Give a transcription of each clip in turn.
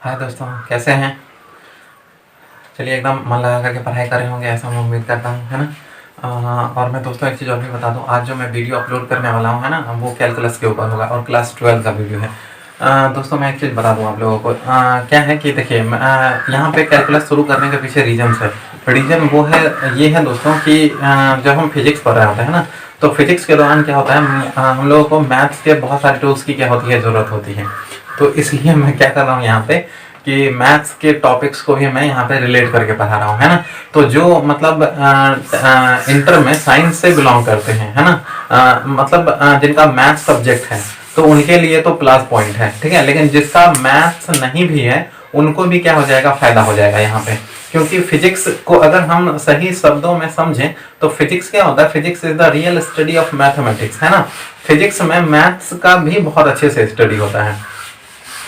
हाय दोस्तों, कैसे हैं। चलिए एकदम मन लगा करके पढ़ाई कर रहे होंगे, ऐसा मैं उम्मीद करता हूँ, है ना। और मैं दोस्तों एक चीज़ और भी बता दूँ, आज जो मैं वीडियो अपलोड करने वाला हूँ, है ना, वो कैलकुलस के ऊपर होगा और क्लास 12 का वीडियो है। दोस्तों मैं एक चीज़ बता दूँ आप लोगों को, क्या है कि देखिए यहाँ पे कैलकुलस शुरू करने के पीछे रीजन है। रीज़न वो है, ये है दोस्तों कि जब हम फिजिक्स पढ़ रहे होते हैं ना, तो फिजिक्स के दौरान क्या होता है, हम लोगों को मैथ्स के बहुत सारे टूल्स की क्या होती है, ज़रूरत होती है। तो इसलिए मैं क्या कर रहा हूँ यहाँ पे कि मैथ्स के टॉपिक्स को भी मैं यहाँ पे रिलेट करके पढ़ा रहा हूँ, है ना। तो जो मतलब इंटर में साइंस से बिलोंग करते हैं, है ना, मतलब जिनका मैथ्स सब्जेक्ट है, तो उनके लिए तो प्लस पॉइंट है, ठीक है। लेकिन जिसका मैथ्स नहीं भी है, उनको भी क्या हो जाएगा, फायदा हो जाएगा यहाँ पे। क्योंकि फिजिक्स को अगर हम सही शब्दों में समझें तो फिजिक्स क्या होता है, physics is the real study of mathematics, है ना। फिजिक्स में मैथ्स का भी बहुत अच्छे से स्टडी होता है।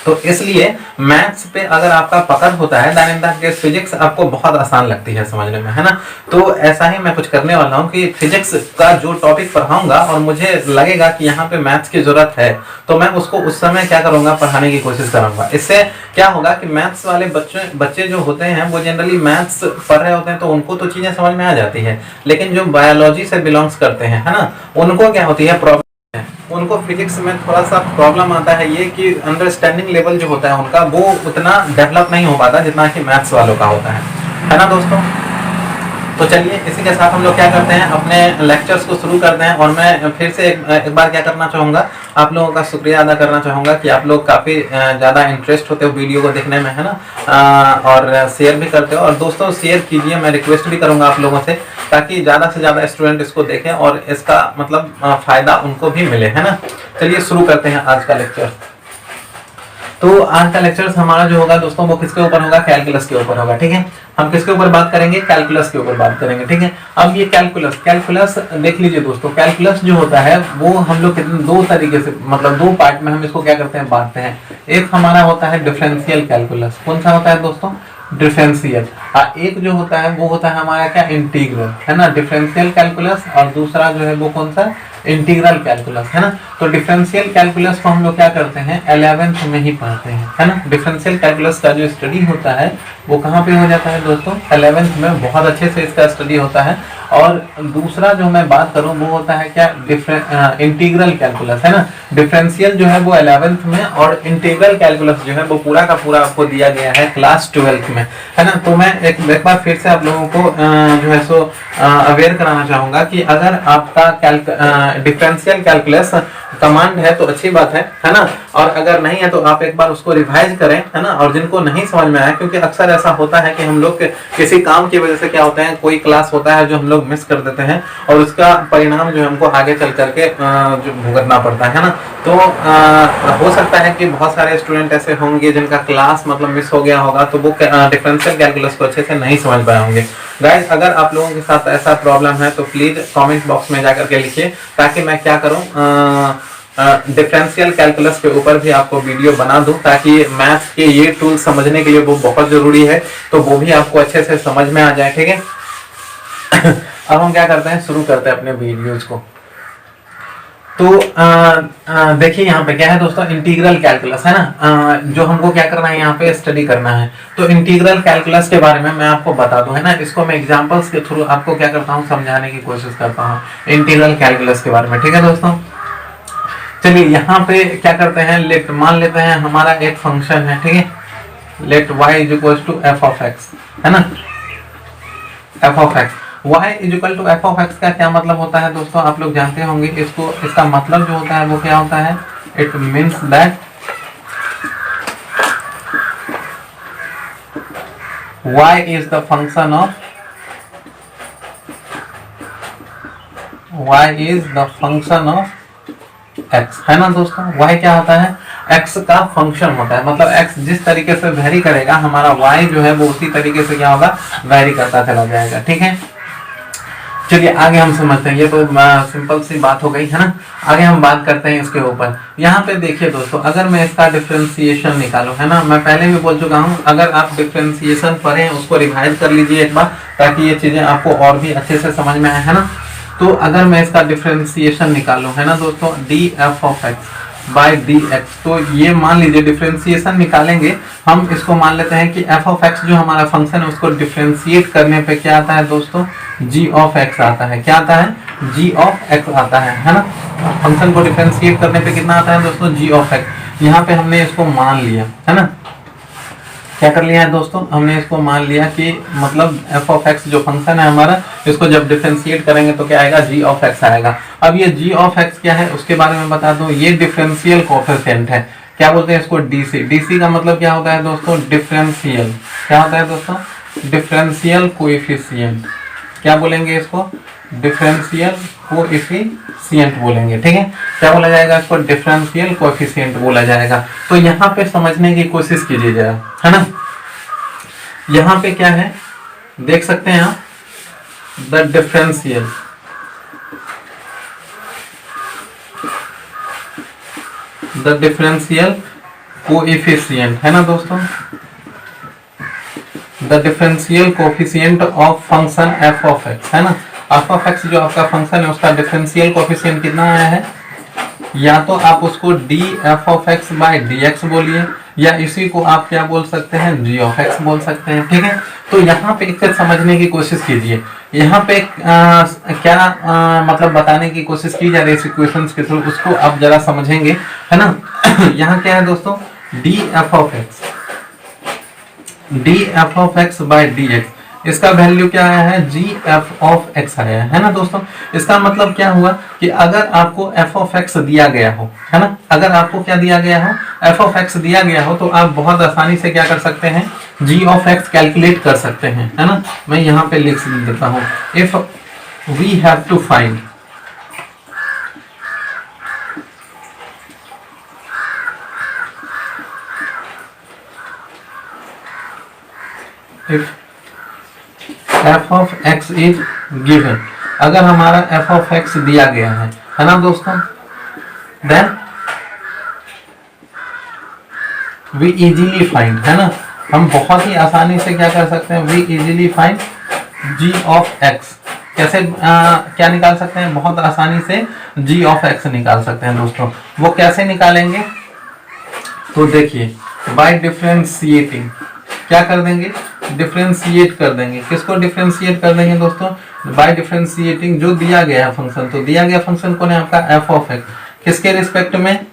तो इसलिए मैथ्स पे अगर आपका पकड़ होता है, then in that case physics आपको बहुत आसान लगती है समझने में, है ना। तो ऐसा ही मैं कुछ करने वाला हूँ कि फिजिक्स का जो टॉपिक पढ़ाऊंगा और मुझे लगेगा कि यहाँ पे मैथ्स की जरूरत है, तो मैं उसको उस समय क्या करूंगा, पढ़ाने की कोशिश करूंगा। इससे क्या होगा कि मैथ्स वाले बच्चे जो होते हैं वो जनरली मैथ्स पढ़ रहे होते हैं, तो उनको तो चीजें समझ में आ जाती है। लेकिन जो बायोलॉजी से बिलोंग्स करते हैं, है ना, उनको क्या होती है, प्रॉब्लम, उनको फिजिक्स में थोड़ा सा प्रॉब्लम आता है, ये कि अंडरस्टैंडिंग लेवल जो होता है उनका, वो उतना डेवलप नहीं हो पाता जितना कि मैथ्स वालों का होता है ना दोस्तों। तो चलिए इसी के साथ हम लोग क्या करते हैं, अपने लेक्चर्स को शुरू करते हैं। और मैं फिर से एक बार क्या करना चाहूँगा, आप लोगों का शुक्रिया अदा करना चाहूँगा कि आप लोग काफ़ी ज़्यादा इंटरेस्ट होते हो वीडियो को देखने में, है ना, और शेयर भी करते हो। और दोस्तों शेयर कीजिए, मैं रिक्वेस्ट भी करूँगा आप लोगों से, ताकि ज़्यादा से ज़्यादा स्टूडेंट इसको देखें और इसका मतलब फ़ायदा उनको भी मिले, है ना। चलिए शुरू करते हैं आज का लेक्चर। तो आज का लेक्चर हमारा जो होगा दोस्तों, वो किसके ऊपर होगा, कैलकुलस के ऊपर होगा, ठीक है। हम किसके ऊपर बात करेंगे, कैलकुलस के ऊपर बात करेंगे, ठीक है। अब ये कैलकुलस देख लीजिए दोस्तों, कैलकुलस जो होता है वो हम लोग दो तरीके से, मतलब दो पार्ट में हम इसको क्या करते हैं, बांटते हैं। एक हमारा होता है डिफरेंशियल कैलकुलस। कौन सा होता है दोस्तों, डिफरेंशियल। एक जो होता है वो होता है हमारा क्या, इंटीग्रल, है ना। डिफरेंशियल कैलकुलस और दूसरा जो है वो कौन सा, इंटीग्रल कैलकुलस, है ना। तो डिफरेंशियल कैलकुलस को हम लोग क्या करते हैं, 11th में ही पढ़ते हैं, है ना। डिफरेंशियल कैलकुलस का जो स्टडी होता है वो कहाँ पे हो जाता है दोस्तों, 11th में बहुत अच्छे से इसका स्टडी होता है। और दूसरा जो मैं बात करूं वो होता है क्या, इंटीग्रल कैलकुलस, है ना। डिफरेंशियल जो है वो 11th में, और इंटीग्रल कैलकुलस जो है वो पूरा का पूरा आपको दिया गया है क्लास 12th में, है ना। तो मैं एक बार फिर से आप लोगों को जो है सो अवेयर कराना चाहूंगा कि अगर आपका डिफरेंशियल कैलकुलस कमांड है तो अच्छी बात है ना। और अगर नहीं है तो आप एक बार उसको रिवाइज करें, है ना। और जिनको नहीं समझ में आया, क्योंकि अक्सर ऐसा होता है कि हम लोग किसी काम की वजह से क्या होता है, कोई क्लास होता है जो हम लोग मिस कर देते हैं, और उसका परिणाम जो हमको आगे चल करके जो भुगतना पड़ता है ना। तो हो सकता है कि बहुत सारे स्टूडेंट ऐसे होंगे जिनका क्लास मतलब मिस हो गया होगा, तो वो डिफरेंशियल कैलकुलस को अच्छे से नहीं समझ पाए होंगे। गाइस, अगर आप लोगों के साथ ऐसा प्रॉब्लम है तो प्लीज कमेंट बॉक्स में जाकर के लिखिए, ताकि मैं क्या करूं, डिफरेंशियल कैलकुलस के ऊपर भी आपको वीडियो बना दूं, ताकि मैथ्स के ये टूल समझने के लिए वो बहुत जरूरी है, तो वो भी आपको अच्छे से समझ में आ जाए, ठीक है। अब हम क्या करते हैं, शुरू करते हैं अपने वीडियोज को। तो देखिए यहाँ पे क्या है दोस्तों, इंटीग्रल कैलकुलस, है ना। जो हमको क्या करना है, यहाँ पे स्टडी करना है। तो इंटीग्रल कैलकुलस के बारे में मैं आपको बता दूं, है ना। इसको मैं एग्जांपल्स के थ्रू आपको क्या करता हूँ, समझाने की कोशिश करता हूँ इंटीग्रल कैलकुलस के बारे में, ठीक है दोस्तों। चलिए यहाँ पे क्या करते हैं, लेट मान लेते हैं हमारा एक फंक्शन है, ठीक है। Let y is equal to F of X, है ना। F of X, y is equal to F of X का क्या मतलब होता है दोस्तों, आप लोग जानते होंगे इसको। इसका मतलब जो होता है वो क्या होता है, it means that y is the function of, y is the function of x, है ना दोस्तों। y क्या होता है, x का फंक्शन होता है, मतलब x जिस तरीके से वेरी करेगा, हमारा y जो है वो उसी तरीके से क्या होगा, वेरी करता चला जाएगा, ठीक है। चलिए आगे हम समझते हैं, ये तो सिंपल सी बात हो गई, है ना। आगे हम बात करते हैं इसके ऊपर। यहाँ पे देखिए दोस्तों, अगर मैं इसका डिफरेंशिएशन निकालूं, है ना, मैं पहले भी बोल चुका हूँ, अगर आप डिफरेंशिएशन पढ़ें उसको रिवाइज कर लीजिए एक बार, ताकि ये चीजें आपको और भी अच्छे से समझ में आए, है ना। तो अगर मैं इसका डिफरेंशिएशन निकालूं, है ना दोस्तों, D F of x, by D x. तो ये मान लीजिए डिफ्रेंसिएशन निकालेंगे हम, इसको मान लेते हैं कि एफ ऑफ एक्स जो हमारा फंक्शन है उसको डिफ्रेंशिएट करने पे क्या आता है दोस्तों, जी ऑफ एक्स आता है। क्या आता है, जी ऑफ एक्स आता है ना। फंक्शन को डिफ्रेंशिएट करने पे कितना आता है दोस्तों, जी ऑफ एक्स। यहाँ पे हमने इसको मान लिया है ना, क्या कर लिया है दोस्तों, हमने इसको मान लिया कि मतलब एफ ऑफ एक्स जो फंक्शन है हमारा, इसको जब डिफरेंशिएट करेंगे तो क्या आएगा, जी ऑफ एक्स आएगा। अब ये जी ऑफ एक्स क्या है उसके बारे में बता दूं, ये डिफरेंशियल कोएफिशिएंट है। क्या बोलते हैं इसको, डीसी। डीसी का मतलब क्या होता है दोस्तों, डिफरेंशियल। क्या होता है दोस्तों, डिफरेंशियल कोएफिशिएंट। क्या बोलेंगे इसको, डिफरेंशियल कोएफिशिएंट बोलेंगे। ठीक है, क्या बोला जाएगा इसको, डिफरेंशियल कोएफिशिएंट बोला जाएगा। तो यहाँ पे समझने की कोशिश कीजिए जरा, है ना। यहाँ पे क्या है देख सकते हैं आप, द डिफरेंशियल कोएफिशिएंट है ना दोस्तों, the differential coefficient of function F of X है ना। एफ ऑफ एक्स जो आपका फंक्शन है उसका डिफरेंशियल कोएफिशिएंट कितना आया है, या तो आप उसको D F of x by D x बोलिए, या इसी को आप क्या बोल सकते हैं, जी ऑफ एक्स बोल सकते हैं। ठीक है, तो यहाँ पे एक समझने की कोशिश कीजिए, यहाँ पे क्या मतलब बताने की कोशिश की जा रही है इक्वेशंस के थ्रू, उसको आप जरा समझेंगे, है ना। यहाँ क्या है दोस्तों, D F of x, D F of x by D x, इसका वैल्यू क्या आया है, जी एफ ऑफ एक्स आया है ना दोस्तों। इसका मतलब क्या हुआ कि अगर आपको एफ ऑफ एक्स दिया गया हो, है ना, अगर आपको क्या दिया गया हो, एफ ऑफ एक्स दिया गया हो, तो आप बहुत आसानी से क्या कर सकते हैं, जी ऑफ एक्स कैलकुलेट कर सकते हैं, है ना। मैं यहाँ पे लिख देता हूँ, if we have to find if f of x is given, अगर हमारा f of x दिया गया है ना दोस्तों, then we easily find, है ना, हम बहुत ही आसानी से क्या कर सकते हैं, we easily find g of x। कैसे क्या निकाल सकते हैं, बहुत आसानी से g of x निकाल सकते हैं दोस्तों। वो कैसे निकालेंगे, तो देखिए बाय डिफरेंशिएटिंग, क्या कर देंगे, डिफरेंशिएट कर देंगे। किसको डिफरेंशिएट कर देंगे दोस्तों, बाय डिफरेंशिएटिंग जो दिया गया है फंक्शन, तो दिया गया फंक्शन कौन है आपका, एफ ऑफ एक्स, किसके रिस्पेक्ट में,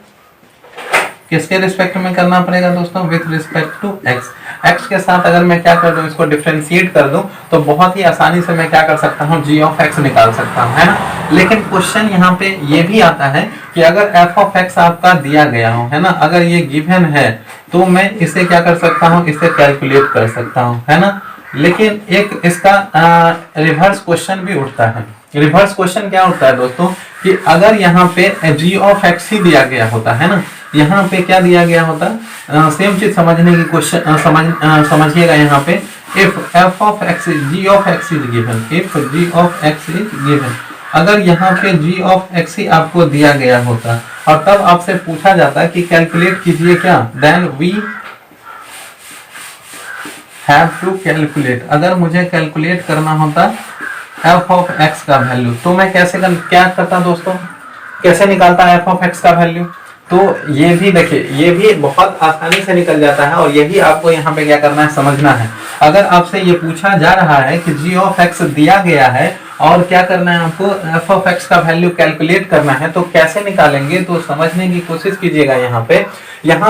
किसके रिस्पेक्ट में करना पड़ेगा दोस्तों, with respect to X. X के साथ अगर मैं क्या कर दूं, इसको डिफरेंशिएट कर दूं, तो बहुत ही आसानी से मैं क्या कर सकता हूं, जी ऑफ एक्स निकाल सकता हूं, है ना। लेकिन क्वेश्चन यहाँ पे ये भी आता है कि अगर एफ ऑफ एक्स आपका दिया गया हो, है ना, अगर ये गिवन है, तो मैं इसे क्या कर सकता हूं, इसे कैलकुलेट कर सकता हूं, है ना। लेकिन एक इसका रिवर्स क्वेश्चन भी उठता है। रिवर्स क्वेश्चन क्या उठता है दोस्तों, कि अगर यहाँ पे जी ऑफ एक्स ही दिया गया होता है ना, यहाँ पे क्या दिया गया होता, सेम चीज समझने की क्वेश्चन समझिएगा यहाँ पे, if F of X, G of x is given, if G of x is given, अगर यहाँ पे जी ऑफ एक्स ही आपको दिया गया होता और तब आपसे पूछा जाता कि कैलकुलेट कीजिए क्या, then we have to calculate, अगर मुझे कैलकुलेट करना होता एफ ऑफ एक्स का वैल्यू, तो मैं क्या करता दोस्तों, कैसे निकालता एफ ऑफ एक्स का वैल्यू। तो ये भी देखिए, ये भी बहुत आसानी से निकल जाता है, और ये भी आपको यहाँ पे क्या करना है, समझना है। अगर आपसे ये पूछा जा रहा है कि जी ऑफ एक्स दिया गया है और क्या करना है आपको, एफ ऑफ एक्स का वैल्यू कैलकुलेट करना है, तो कैसे निकालेंगे, तो समझने की कोशिश कीजिएगा। यहाँ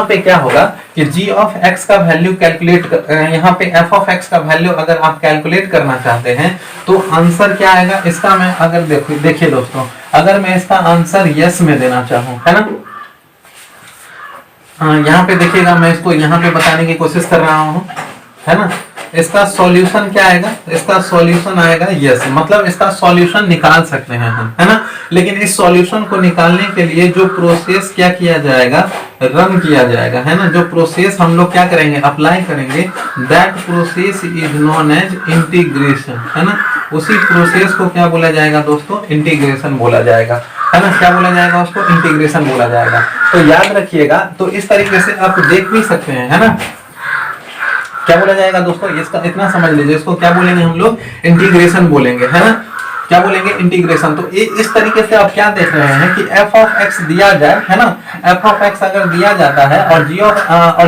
पे क्या होगा कि जी ऑफ एक्स का वैल्यू कैलकुलेट, यहाँ पे एफ ऑफ एक्स का वैल्यू अगर आप कैलकुलेट करना चाहते हैं, तो आंसर क्या आएगा इसका। मैं अगर देखिए दोस्तों, अगर मैं इसका आंसर यस में देना चाहूँ, है ना, यहाँ पे देखिएगा, मैं इसको यहाँ पे बताने की कोशिश कर रहा हूँ, है ना। इसका सॉल्यूशन क्या आएगा, इसका सॉल्यूशन आएगा यस, मतलब इसका सॉल्यूशन निकाल सकते हैं हम, है ना। लेकिन इस सॉल्यूशन को निकालने के लिए जो प्रोसेस क्या किया जाएगा, रन किया जाएगा, है ना। जो प्रोसेस हम लोग क्या करेंगे, अप्लाई करेंगे, that process is known as integration, है ना। उसी प्रोसेस को क्या बोला जाएगा दोस्तों, इंटीग्रेशन बोला जाएगा, है ना। क्या बोला जाएगा उसको, इंटीग्रेशन बोला जाएगा। तो याद रखिएगा, तो इस तरीके से आप देख भी सकते हैं, है ना। क्या बोला जाएगा दोस्तों, इसका इतना समझ लीजिए, इसको क्या बोलेंगे हम लोग, इंटीग्रेशन बोलेंगे, है ना। क्या बोलेंगे, इंटीग्रेशन। तो इस तरीके से आप क्या देख रहे हैं कि एफ ऑफ एक्स दिया जाए, है ना, एफ ऑफ एक्स अगर दिया जाता है और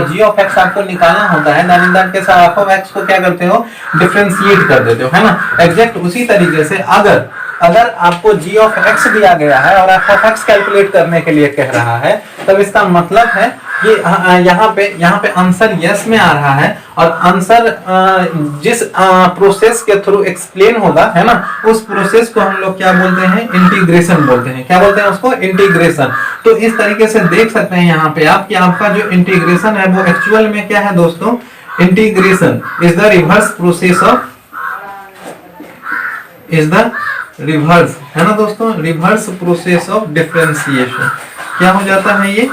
जी ऑफ एक्स आपको निकालना होता है, then in that case F of X को क्या करते हो, डिफरेंशिएट कर देते हो, है ना। एग्जैक्ट उसी तरीके से अगर आपको जी ऑफ एक्स दिया गया है और एफ ऑफ एक्स कैलकुलेट करने के लिए कह रहा है, तब इसका मतलब है कि यहाँ पे आंसर यस में आ रहा है, और आंसर जिस प्रोसेस के थ्रू एक्सप्लेन होगा, है ना, उस प्रोसेस को हम लोग क्या बोलते हैं, इंटीग्रेशन बोलते हैं। क्या बोलते हैं उसको, इंटीग्रेशन। तो इस तरीके से देख सकते हैं यहाँ पे आप कि आपका जो इंटीग्रेशन है वो एक्चुअल में क्या है दोस्तों, integration is the reverse process of, is the reverse, है ना दोस्तों, रिवर्स प्रोसेस ऑफ डिफरेंशिएशन। क्या हो जाता है, ये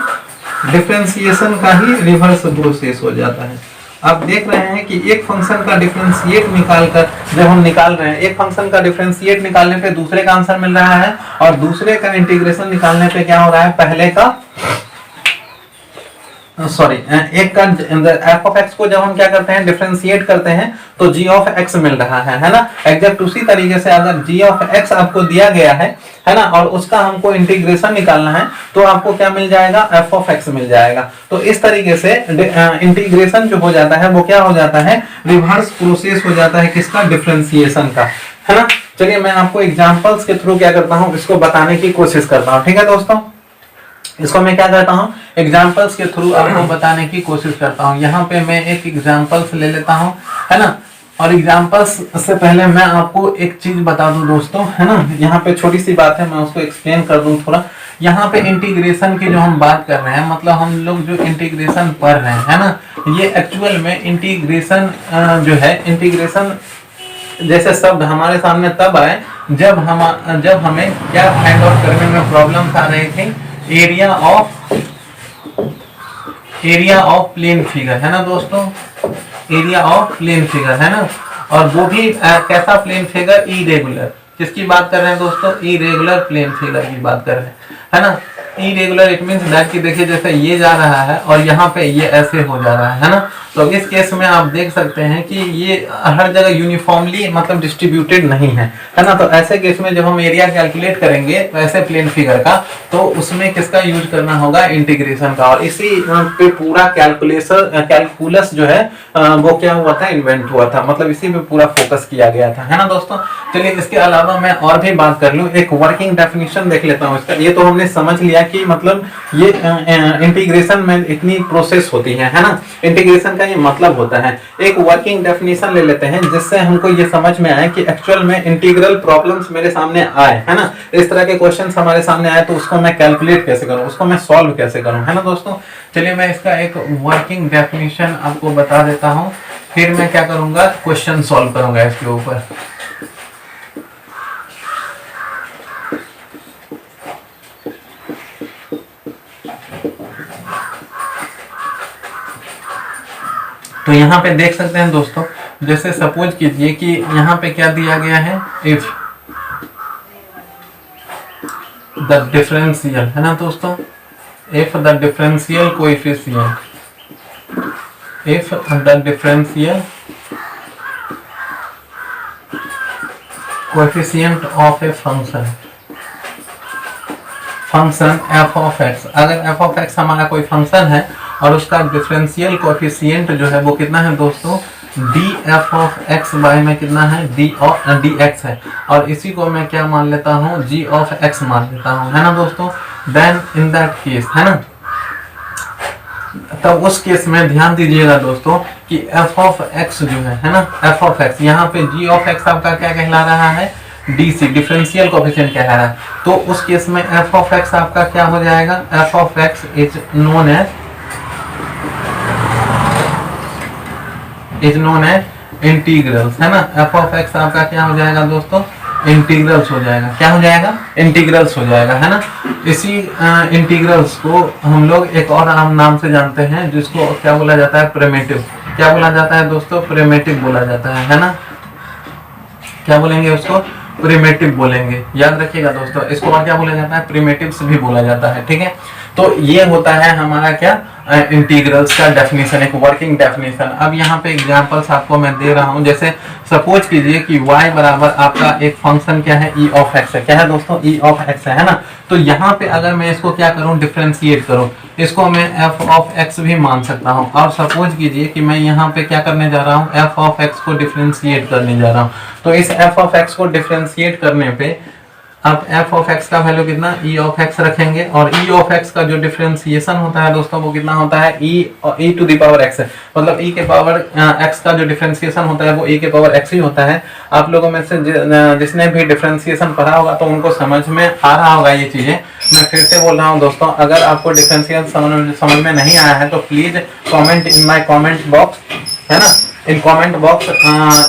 डिफरेंशिएशन का ही रिवर्स प्रोसेस हो जाता है। आप देख रहे हैं कि एक फंक्शन का डिफरेंशिएट निकालकर जब हम निकाल रहे हैं, एक फंक्शन का डिफरेंशिएट निकालने पे दूसरे का आंसर मिल रहा है, और दूसरे का इंटीग्रेशन निकालने पे क्या हो रहा है, पहले का सॉरी एक का एफ ऑफ एक्स को जब हम क्या करते हैं, डिफरेंशिएट करते हैं, तो जी ऑफ एक्स मिल रहा है ना। एग्जैक्ट उसी तरीके से अगर जी ऑफ एक्स आपको दिया गया है ना, और उसका हमको इंटीग्रेशन निकालना है, तो आपको क्या मिल जाएगा, एफ ऑफ एक्स मिल जाएगा। तो इस तरीके से इंटीग्रेशन जो हो जाता है वो क्या हो जाता है, रिवर्स प्रोसेस हो जाता है, किसका, डिफरेंशिएशन का, है ना। चलिए मैं आपको एग्जांपल्स के थ्रू क्या करता हूँ, इसको बताने की कोशिश करता हूँ, ठीक है दोस्तों। इसको मैं क्या करता हूँ, एग्जाम्पल्स के थ्रू आपको बताने की कोशिश करता हूँ। यहाँ पे मैं एक एग्जाम्पल्स ले लेता हूँ, है ना। और एग्जाम्पल्स से पहले मैं आपको एक चीज बता दूं दोस्तों, है ना, यहाँ पे छोटी सी बात है, मैं उसको एक्सप्लेन कर दूं थोड़ा। यहाँ पे इंटीग्रेशन की जो हम बात कर रहे हैं, मतलब हम लोग जो इंटीग्रेशन पढ़ रहे हैं, है ना, ये एक्चुअल में इंटीग्रेशन जो है, इंटीग्रेशन जैसे शब्द हमारे सामने तब आए जब हमें क्या फाइंड आउट करने में प्रॉब्लम आ रही थी, एरिया ऑफ प्लेन फिगर, है ना दोस्तों, एरिया ऑफ प्लेन फिगर, है ना। और वो भी कैसा प्लेन फिगर, इरेगुलर। किसकी बात कर रहे हैं दोस्तों, इरेगुलर प्लेन फिगर की बात कर रहे हैं, है ना। इरेगुलर इट मींस दैट कि देखिए जैसे ये जा रहा है और यहाँ पे ये ऐसे हो जा रहा है ना। तो इस केस में आप देख सकते हैं कि ये हर जगह यूनिफॉर्मली मतलब डिस्ट्रीब्यूटेड नहीं है ना। तो ऐसे केस में जब हम एरिया कैलकुलेट करेंगे ऐसे प्लेन फिगर का, तो उसमें किसका यूज करना होगा, इंटीग्रेशन का। और इसी पे पूरा कैलकुलस जो है वो क्या हुआ था, इन्वेंट हुआ था, मतलब इसी पे पूरा फोकस किया गया था, है ना दोस्तों। चलिए इसके अलावा मैं और भी बात कर लूँ, एक वर्किंग डेफिनेशन देख लेता हूँ इसका। ये तो हमने समझ लिया कि मतलब ये इंटीग्रेशन में इतनी प्रोसेस होती है ना, इंटीग्रेशन का ये मतलब होता है। एक वर्किंग डेफिनेशन ले लेते हैं जिससे हमको ये समझ में आए कि एक्चुअल में इंटीग्रल प्रॉब्लम्स मेरे सामने आए, है ना, इस तरह के क्वेश्चंस हमारे सामने आए तो उसको मैं कैलकुलेट कैसे करूं, उसको मैं सॉल्व कैसे करूं, है ना दोस्तों। चलिए मैं इसका एक वर्किंग डेफिनेशन आपको बता देता हूं, फिर मैं क्या करूंगा, क्वेश्चन सॉल्व करूंगा इसके ऊपर। तो यहाँ पे देख सकते हैं दोस्तों, जैसे सपोज कीजिए कि यहाँ पे क्या दिया गया है, इफ द डिफरेंशियल, है ना दोस्तों, if the differential coefficient, if the differential coefficient of a function F of x, अगर एफ ऑफ एक्स हमारा कोई फंक्शन है और उसका डिफरेंशियल कोएफिशिएंट जो है वो कितना है दोस्तों, D F of X by में कितना है, डी एक्स है, और इसी को मैं क्या मान लेता हूँ, जी ऑफ एक्स मान लेता हूँ, है ना दोस्तों। देन इन दैट केस, है ना, तब उस केस में ध्यान दीजिएगा दोस्तों कि एफ ऑफ एक्स जो है ना, एफ ऑफ एक्स, यहाँ पे जी ऑफ एक्स आपका क्या कहला रहा है, डीसी, डिफरेंशियल कोएफिशिएंट कह रहा है। तो उस केस में एफ ऑफ एक्स आपका क्या हो जाएगा, F of x is known as integrals, है ना। एफ ऑफ एक्स आपका क्या हो जाएगा दोस्तों, इंटीग्रल्स हो जाएगा, क्या हो जाएगा, इंटीग्रल्स हो जाएगा, है ना। इसी इंटीग्रल्स को हम लोग एक और आम नाम से जानते हैं जिसको क्या बोला जाता है, प्रिमिटिव। क्या बोला जाता है दोस्तों, प्रिमिटिव बोला जाता है ना। क्या बोलेंगे उसको, प्रिमिटिव बोलेंगे, याद रखिएगा दोस्तों। इसको और क्या बोला जाता है, प्रिमिटिव्स भी बोला जाता है, ठीक है। तो ये होता है हमारा क्या इंटीग्रल्स का डेफिनेशन, एक वर्किंग डेफिनेशन। अब यहाँ पे एग्जांपल्स आपको मैं दे रहा हूँ। जैसे सपोज कीजिए कि y बराबर आपका एक फंक्शन क्या है, e ऑफ x है। क्या है दोस्तों, e ऑफ x है ना। तो यहाँ पे अगर मैं इसको क्या करूँ, डिफ्रेंशिएट करूँ, इसको मैं f ऑफ x भी मान सकता हूँ। और सपोज कीजिए कि मैं यहाँ पे क्या करने जा रहा हूँ, f ऑफ x को डिफ्रेंशिएट करने जा रहा हूँ। तो इस f ऑफ x को डिफ्रेंशिएट करने पे अब f ऑफ x का वैल्यू कितना, e ऑफ x रखेंगे, और e ऑफ x का जो डिफरेंशिएशन होता है दोस्तों वो कितना होता है, e to the power x है। मतलब e के पावर x का जो डिफरेंशिएशन होता है वो e के पावर x ही होता है। आप लोगों में से जिसने भी डिफरेंशिएशन पढ़ा होगा तो उनको समझ में आ रहा होगा ये चीजें। मैं फिर से बोल रहा हूँ दोस्तों, अगर आपको डिफरेंशिएशन समझ में नहीं आया है तो please comment in my comment box, है ना, in comment box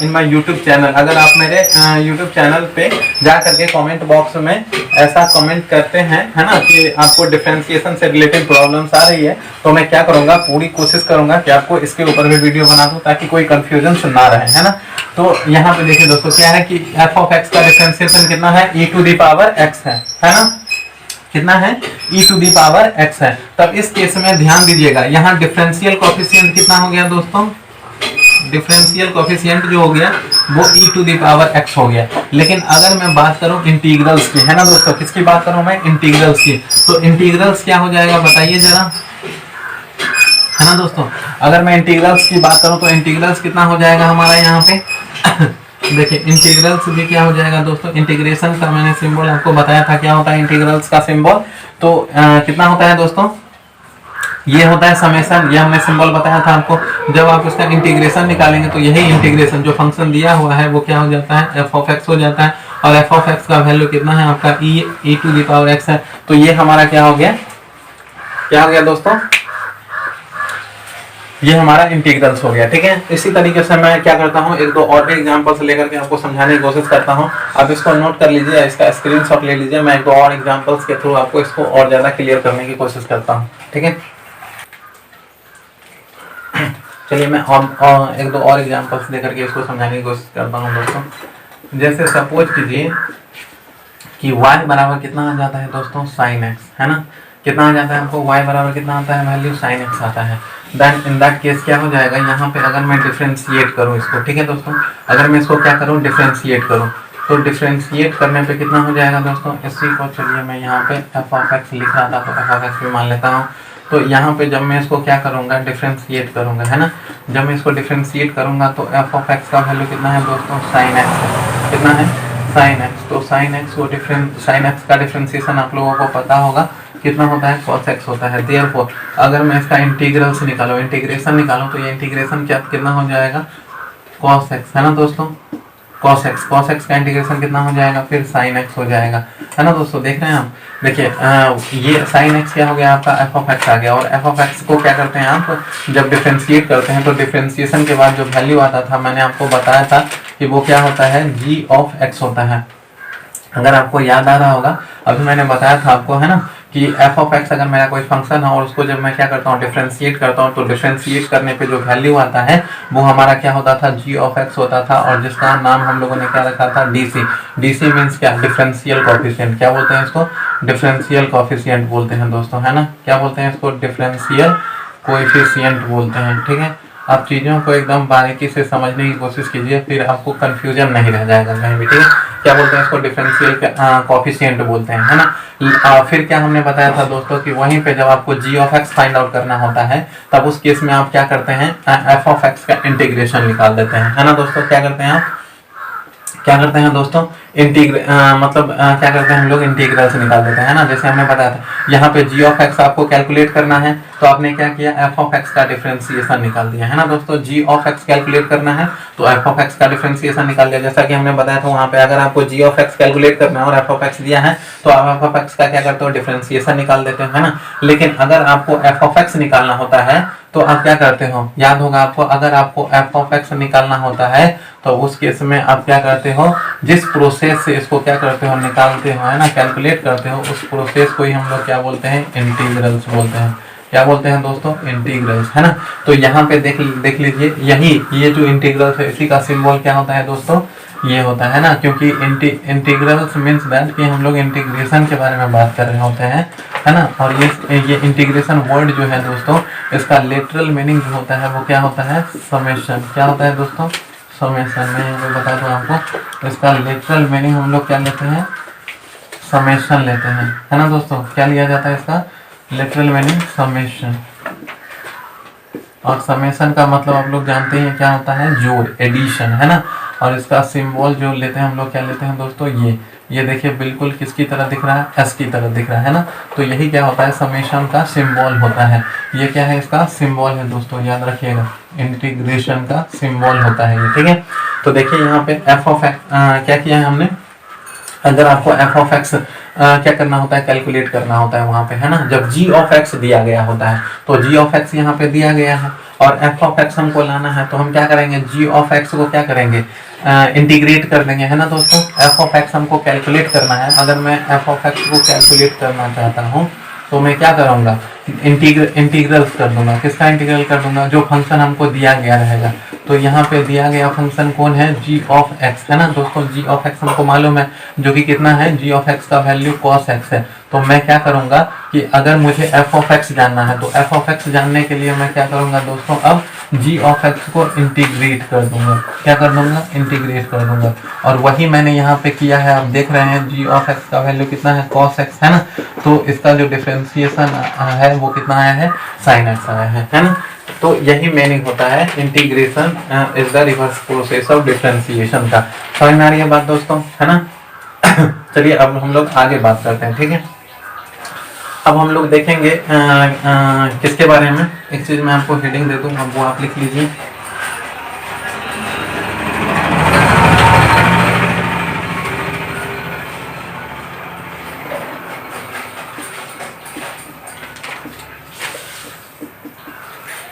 in my YouTube channel. अगर आप मेरे यूट्यूब चैनल पे जा करके कमेंट बॉक्स में ऐसा कमेंट करते हैं, है ना, कि आपको डिफरेंशिएशन से रिलेटेड प्रॉब्लम्स आ रही है, तो मैं क्या करूंगा, पूरी कोशिश करूंगा कि आपको इसके ऊपर भी वीडियो बना दूं ताकि कोई कंफ्यूजन ना रहे, है ना। तो यहाँ पे देखिए दोस्तों क्या है कि f ऑफ x का डिफरेंशिएशन कितना है, e to the power x है ना, कितना है, e to the power x है। तब इस केस में ध्यान दीजिएगा, यहाँ डिफरेंशियल कोएफिशिएंट कितना हो गया दोस्तों, डिफरेंशियल कोएफिशिएंट जो हो गया वो e to the power x हो गया। लेकिन अगर मैं बात करूं इंटीग्रल्स की, है ना दोस्तों, किसकी बात करूं मैं, इंटीग्रल्स की, तो इंटीग्रल्स क्या हो जाएगा बताइए जरा, है ना दोस्तों। अगर मैं इंटीग्रल्स की बात करूं तो इंटीग्रल्स कितना हो जाएगा हमारा यहाँ पे देखिए इंटीग्रल्स भी क्या हो जाएगा दोस्तों, इंटीग्रेशन का मैंने सिंबल आपको बताया था, क्या होता है इंटीग्रल्स का सिंबल, तो कितना होता है दोस्तों, ये होता है समेशन। ये हमने सिंबल बताया था आपको। जब आप इसका इंटीग्रेशन निकालेंगे तो यही इंटीग्रेशन जो फंक्शन दिया हुआ है वो क्या हो जाता है, f ऑफ x हो जाता है, और f ऑफ x का वैल्यू कितना है आपका, e to the power x है। तो ये हमारा क्या हो गया, क्या हो गया दोस्तों, ये हमारा इंटीग्रल्स हो गया। ठीक है, इसी तरीके से मैं क्या करता हूँ, एक दो और भी एग्जांपल्स लेकर के आपको समझाने की कोशिश करता हूँ। आप इसको नोट कर लीजिए, इसका स्क्रीनशॉट ले लीजिए, मैं एक दो और एग्जांपल्स के थ्रू आपको इसको और ज्यादा क्लियर करने की कोशिश करता हूँ। ठीक है, चलिए मैं और एक दो और एग्जांपल्स देकर के इसको समझाने की कोशिश करता हूँ दोस्तों। जैसे सपोज कीजिए कि y बराबर कितना आ जाता है दोस्तों, sin x, है ना, कितना आ जाता है आपको, y बराबर कितना आता है वैल्यू, sin x आता है। देन इन दैट केस क्या हो जाएगा, यहाँ पे अगर मैं डिफरेंशिएट करूँ इसको, ठीक है दोस्तों, अगर मैं इसको क्या करूँ, डिफरेंशिएट करूँ, तो डिफरेंशिएट करने पे कितना हो जाएगा दोस्तों, इसी को चलिए मैं यहाँ पे f ऑफ x लिख रहा था तो f ऑफ x भी मान लेता हूँ। तो यहाँ पे जब मैं इसको क्या करूँगा, डिफरेंशिएट करूँगा, है ना, जब मैं इसको डिफरेंशिएट करूँगा तो f ऑफ x का वैल्यू कितना है दोस्तों, sin x है, कितना है, sin x। तो sin x को sin x का डिफरेंशिएशन आप लोगों को पता होगा कितना होता है, cos x होता है। देयरफॉर अगर मैं इसका इंटीग्रल से निकालूं, इंटीग्रेशन निकालूं, तो ये इंटीग्रेशन क्या कितना हो जाएगा, cos x, है ना दोस्तों, cos x का इंटीग्रेशन कितना हो जाएगा, फिर sin x हो जाएगा, है ना दोस्तों। देख रहे हैं आप, देखिए ये sin x क्या हो गया आपका, f ऑफ x आ गया। और f ऑफ x को क्या करते हैं आप, जब डिफरेंशिएट करते हैं तो डिफरेंशिएशन के बाद जो वैल्यू आता था, मैंने आपको बताया था कि वो क्या होता है, g ऑफ x होता है। अगर आपको याद आ रहा होगा, अभी मैंने बताया था आपको, है ना, कि f ऑफ x अगर मेरा कोई फंक्शन है और उसको जब मैं क्या करता हूँ, डिफरेंशिएट करता हूँ, तो डिफरेंशिएट करने पे जो वैल्यू आता है वो हमारा क्या होता था, g ऑफ x होता था, और जिसका नाम हम लोगों ने क्या रखा था, dc। dc मीन्स क्या, डिफरेंशियल कोएफिशिएंट। क्या बोलते हैं इसको, डिफरेंशियल कोएफिशिएंट बोलते हैं दोस्तों, है ना, क्या बोलते हैं इसको, डिफरेंशियल कोएफिशिएंट बोलते हैं। ठीक है, आप चीज़ों को एकदम बारीकी से समझने की कोशिश कीजिए, फिर आपको कंफ्यूजन नहीं रह जाएगा कहीं भी। ठीक है, क्या बोलते हैं इसको, डिफरेंशियल कोएफिशिएंट बोलते हैं, है ना। फिर क्या हमने बताया था दोस्तों कि वहीं पे जब आपको g of x find out करना होता है, तब उस केस में आप क्या करते हैं, f ऑफ x का इंटीग्रेशन निकाल देते हैं, है ना दोस्तों। क्या करते हैं आप, क्या करते हैं दोस्तों, क्या करते हैं हम लोग, इंटीग्रल से निकाल देते हैं, है ना। जैसे हमने बताया था यहाँ पे g ऑफ x आपको कैलकुलेट करना है, तो आपने क्या किया, f ऑफ x का डिफरेंशिएशन निकाल दिया, है ना दोस्तों। g ऑफ x कैलकुलेट करना है तो f ऑफ x का डिफरेंशिएशन निकाल दिया। जैसा कि हमने बताया था वहाँ पे अगर आपको g ऑफ x कैलकुलेट करना है और f ऑफ x दिया है तो आप f ऑफ x का क्या करते हो, डिफरेंशिएशन निकाल देते हो, है ना। लेकिन अगर आपको f ऑफ x निकालना होता है तो आप क्या करते हो, याद होगा आपको, अगर आपको f ऑफ x निकालना होता है तो उस केस में आप क्या करते हो, जिस प्रोसेस से इसको क्या करते हो, निकालते हो, है ना, कैलकुलेट करते हो, उस प्रोसेस को ही हम लोग क्या बोलते हैं, इंटीग्रल्स बोलते हैं। क्या बोलते हैं दोस्तों, इंटीग्रल्स, है ना। तो यहाँ पे देख लीजिए, यही ये जो इंटीग्रल्स है इसी का सिंबल क्या होता है दोस्तों, ये होता है ना, क्योंकि इंटीग्रल्स मीन्स दैट कि हम लोग इंटीग्रेशन के बारे में बात कर रहे होते हैं, है ना। और ये इंटीग्रेशन वर्ड जो है दोस्तों, इसका लिटरल मीनिंग जो होता है वो क्या होता है, समेशन। क्या होता है दोस्तों, समेशन। मैं यहाँ पे बता दूँ आपको, तो इसका लिटरल मीनिंग हम लोग क्या लेते हैं, समेशन लेते हैं, है ना दोस्तों। क्या लिया जाता है इसका लिटरल मीनिंग, समेशन। और समेशन का मतलब आप लोग जानते हैं क्या होता है, जोड़, एडिशन, है ना। और इसका सिंबल जो लेते हैं हम लोग, क्या लेते हैं दोस्तों, ये देखिए बिल्कुल किसकी तरह दिख रहा है, एस की तरह दिख रहा है ना। तो यही क्या होता है, समेशन का सिंबल होता है। ये क्या है, इसका सिंबल है दोस्तों, याद रखिएगा, इंटीग्रेशन का सिंबल होता है ये, ठीक है। तो देखिए यहाँ पे एफ ऑफ एक्स क्या किया है हमने, अगर आपको एफ ऑफ एक्स क्या करना होता है, कैलकुलेट करना होता है वहां पे, है ना। जब जी ऑफ एक्स दिया गया होता है, तो जी ऑफ एक्स यहाँ पे दिया गया है और एफ ऑफ एक्स हमको लाना है, तो हम क्या करेंगे, जी ऑफ एक्स को क्या करेंगे, इंटीग्रेट कर देंगे, है ना दोस्तों। एफ ऑफ एक्स हमको कैलकुलेट करना है। अगर मैं एफ ऑफ एक्स को कैलकुलेट करना चाहता हूँ तो मैं क्या करूँगा, इंटीग्रल्स कर दूंगा। किसका इंटीग्रल कर दूंगा, जो फंक्शन हमको दिया गया रहेगा। तो यहाँ पे दिया गया फंक्शन कौन है, जी ऑफ एक्स, है ना दोस्तों। जी ऑफ एक्स हमको मालूम है, जो कि कितना है, जी ऑफ एक्स का वैल्यू कॉस एक्स है। तो मैं क्या करूंगा कि अगर मुझे एफ ऑफ एक्स जानना है, तो एफ ऑफ एक्स जानने के लिए मैं क्या करूंगा दोस्तों, अब जी ऑफ एक्स को इंटीग्रेट कर दूंगा। क्या कर दूंगा, इंटीग्रेट कर दूंगा। और वही मैंने यहाँ पे किया है, आप देख रहे हैं जी ऑफ एक्स का वैल्यू कितना है, कॉस एक्स, है ना। तो इसका जो डिफरेंशिएशन है वो कितना आया है, साइन एक्स आया है ना। तो यही मीनिंग होता है integration is the reverse process of differentiation का। समझ में आ रही है बात दोस्तों, है ना। चलिए अब हम लोग आगे बात करते हैं, ठीक है। अब हम लोग देखेंगे किसके बारे में, एक चीज मैं आपको हेडिंग दे दूं, अब वो आप लिख लीजिए।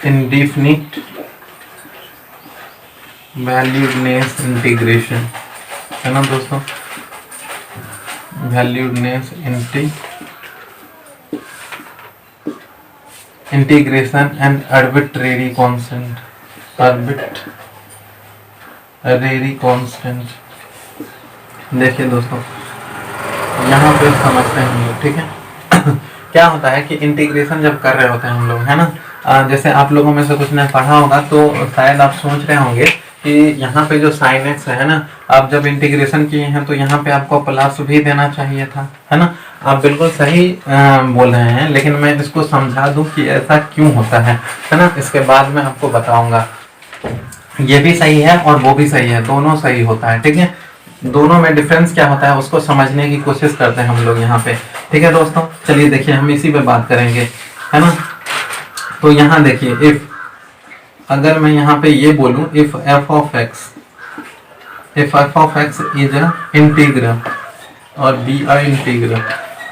इंडेफिनिट वैल्यूडनेस इंटीग्रेशन, है ना दोस्तों। वैल्यूडनेस इंटीग्रेशन एंड आर्बिट्रेरी कांस्टेंट। देखिए दोस्तों, यहाँ पे समझते हैं हम लोग, ठीक है। क्या होता है कि इंटीग्रेशन जब कर रहे होते हैं हम लोग, है ना, जैसे आप लोगों में से कुछ ने पढ़ा होगा तो शायद आप सोच रहे होंगे कि यहाँ पे जो साइन एक्स है ना, आप जब इंटीग्रेशन किए हैं तो यहाँ पे आपको प्लस भी देना चाहिए था, है ना। आप बिल्कुल सही बोल रहे हैं, लेकिन मैं इसको समझा दूं कि ऐसा क्यों होता है ना। इसके बाद मैं आपको बताऊंगा। ये भी सही है और वो भी सही है, दोनों सही होता है, ठीक है। दोनों में डिफरेंस क्या होता है उसको समझने की कोशिश करते हैं हम लोग यहाँ पे, ठीक है दोस्तों। चलिए देखिए, हम इसी पे बात करेंगे, है ना। तो यहाँ देखिए, इफ अगर मैं यहाँ पे ये बोलूं, if F of x is a integral और be a integral,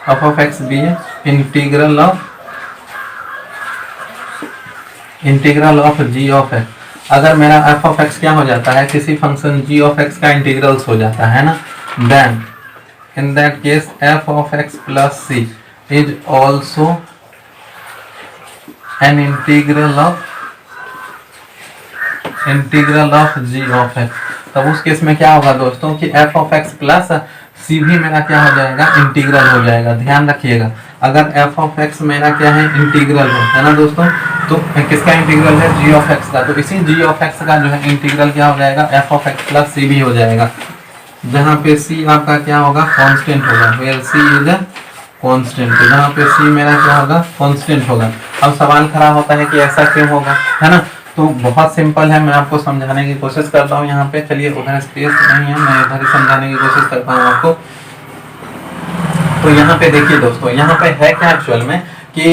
f of x be integral of ji of x. अगर मेरा एफ ऑफ एक्स क्या हो जाता है, किसी फंक्शन जी ऑफ एक्स का इंटीग्रल्स हो जाता है ना, then in that case F of x plus C is also an integral of ji of X. तब उस केस में क्या होगा दोस्तों कि एफ ऑफ एक्स प्लस सी भी मेरा क्या हो जाएगा, इंटीग्रल हो जाएगा। ध्यान रखिएगा, अगर एफ ऑफ एक्स मेरा क्या है, इंटीग्रल है ना दोस्तों, तो किसका इंटीग्रल है, जी ऑफ एक्स का। तो इसी जी ऑफ एक्स का जो है इंटीग्रल क्या हो जाएगा, एफ ऑफ एक्स प्लस सी भी हो जाएगा, जहाँ पे सी आपका क्या होगा, कांस्टेंट होगा। Where C is a constant, जहाँ पे सी मेरा क्या होगा, कांस्टेंट होगा। अब सवाल खड़ा होता है कि ऐसा क्यों होगा, है ना। तो बहुत सिंपल है, मैं आपको समझाने की कोशिश करता हूँ यहाँ पे। चलिए, उधर स्पेस नहीं है, मैं इधर ही समझाने की कोशिश करता हूँ आपको। तो यहाँ पे देखिए दोस्तों, यहाँ पे है क्या एक्चुअल में कि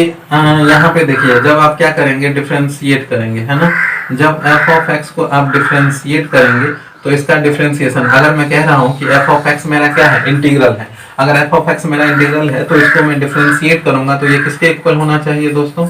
यहाँ पे देखिए, जब आप क्या करेंगे, डिफरेंशिएट करेंगे, है ना। जब एफ ऑफ एक्स को आप डिफरेंशिएट करेंगे तो इसका डिफरेंशिएशन, अगर मैं कह रहा हूँ कि एफ ऑफ एक्स मेरा क्या है, इंटीग्रल है। अगर एफ ऑफ एक्स मेरा इंटीग्रल है तो इसको मैं डिफरेंशिएट करूंगा तो ये किसके इक्वल होना चाहिए दोस्तों,